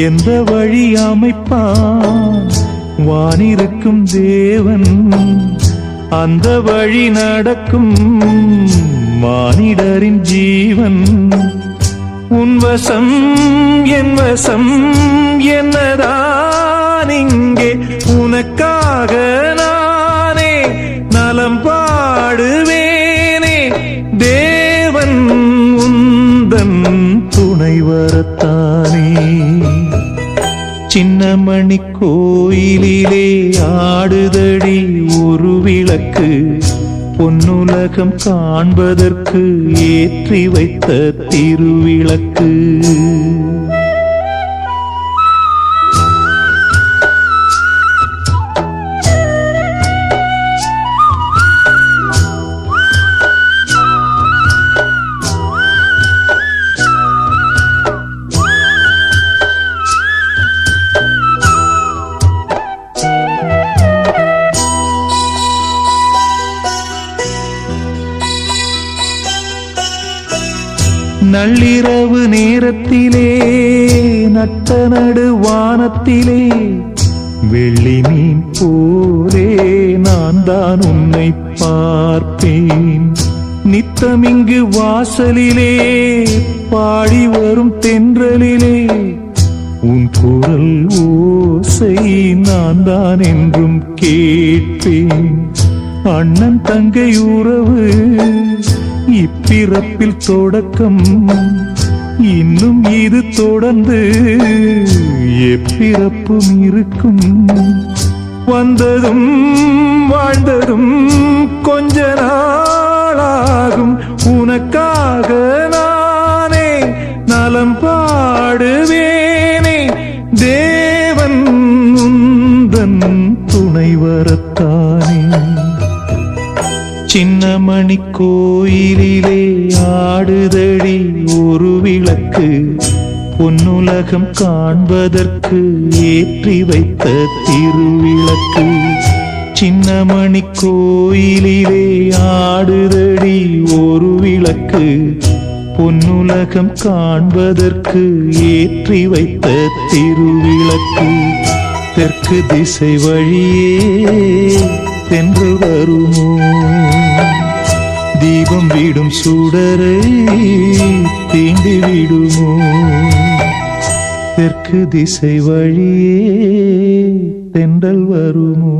[SPEAKER 3] எந்த வழி அமைப்பான் வானிருக்கும் தேவன், அந்த வழி நடக்கும் மானிடரின் ஜீவன். உன் வசம் என் வசம் என்னதான் இங்கே, உனக்காக நானே நலம் பாடுவேனே. தேவன் உந்தன் துணை வரத்தானே. சின்னமணி கோயிலிலே ஆடுதடி ஒரு விளக்கு, பொன்னுலகம் காண்பதற்கு ஏற்றி வைத்த திருவிளக்கு. நள்ளிரவு நேரத்திலே நட்ட நடு வானத்திலே, வெள்ளி மீன் போலே நான் தான் உன்னை பார்ப்பேன். நித்தமிங்கு வாசலிலே பாடி வரும் தென்றலிலே, உன் குரல் ஓசை நான் தான் என்றும் கேட்பேன். அண்ணன் தங்கை உறவு இப்பிறப்பில் தொடக்கம், இன்னும் இது தொடர்ந்து எப்பிறப்பும் இருக்கும். வந்ததும் வாழ்ந்ததும் கொஞ்ச நாளாகும், உனக்காக நானே நலம் பாடுவேனே. தேவன் உந்தன் துணை வரத்தானே. சின்னமணி கோயிலிலே ஆடுதடி ஒரு விளக்கு, பொன்னுலகம் காண்பதற்கு ஏற்றி வைத்த திருவிளக்கு. சின்னமணி கோயிலிலே ஆடுதடி ஒரு விளக்கு, பொன்னுலகம் காண்பதற்கு ஏற்றி வைத்த திருவிளக்கு. தெற்கு திசை வழியே தென்று வருமோ? தீபம் விடும் சுடரை தீண்டி விடுமோ? தெற்கு தெற்கு திசை வழியே தென்றல் வருமோ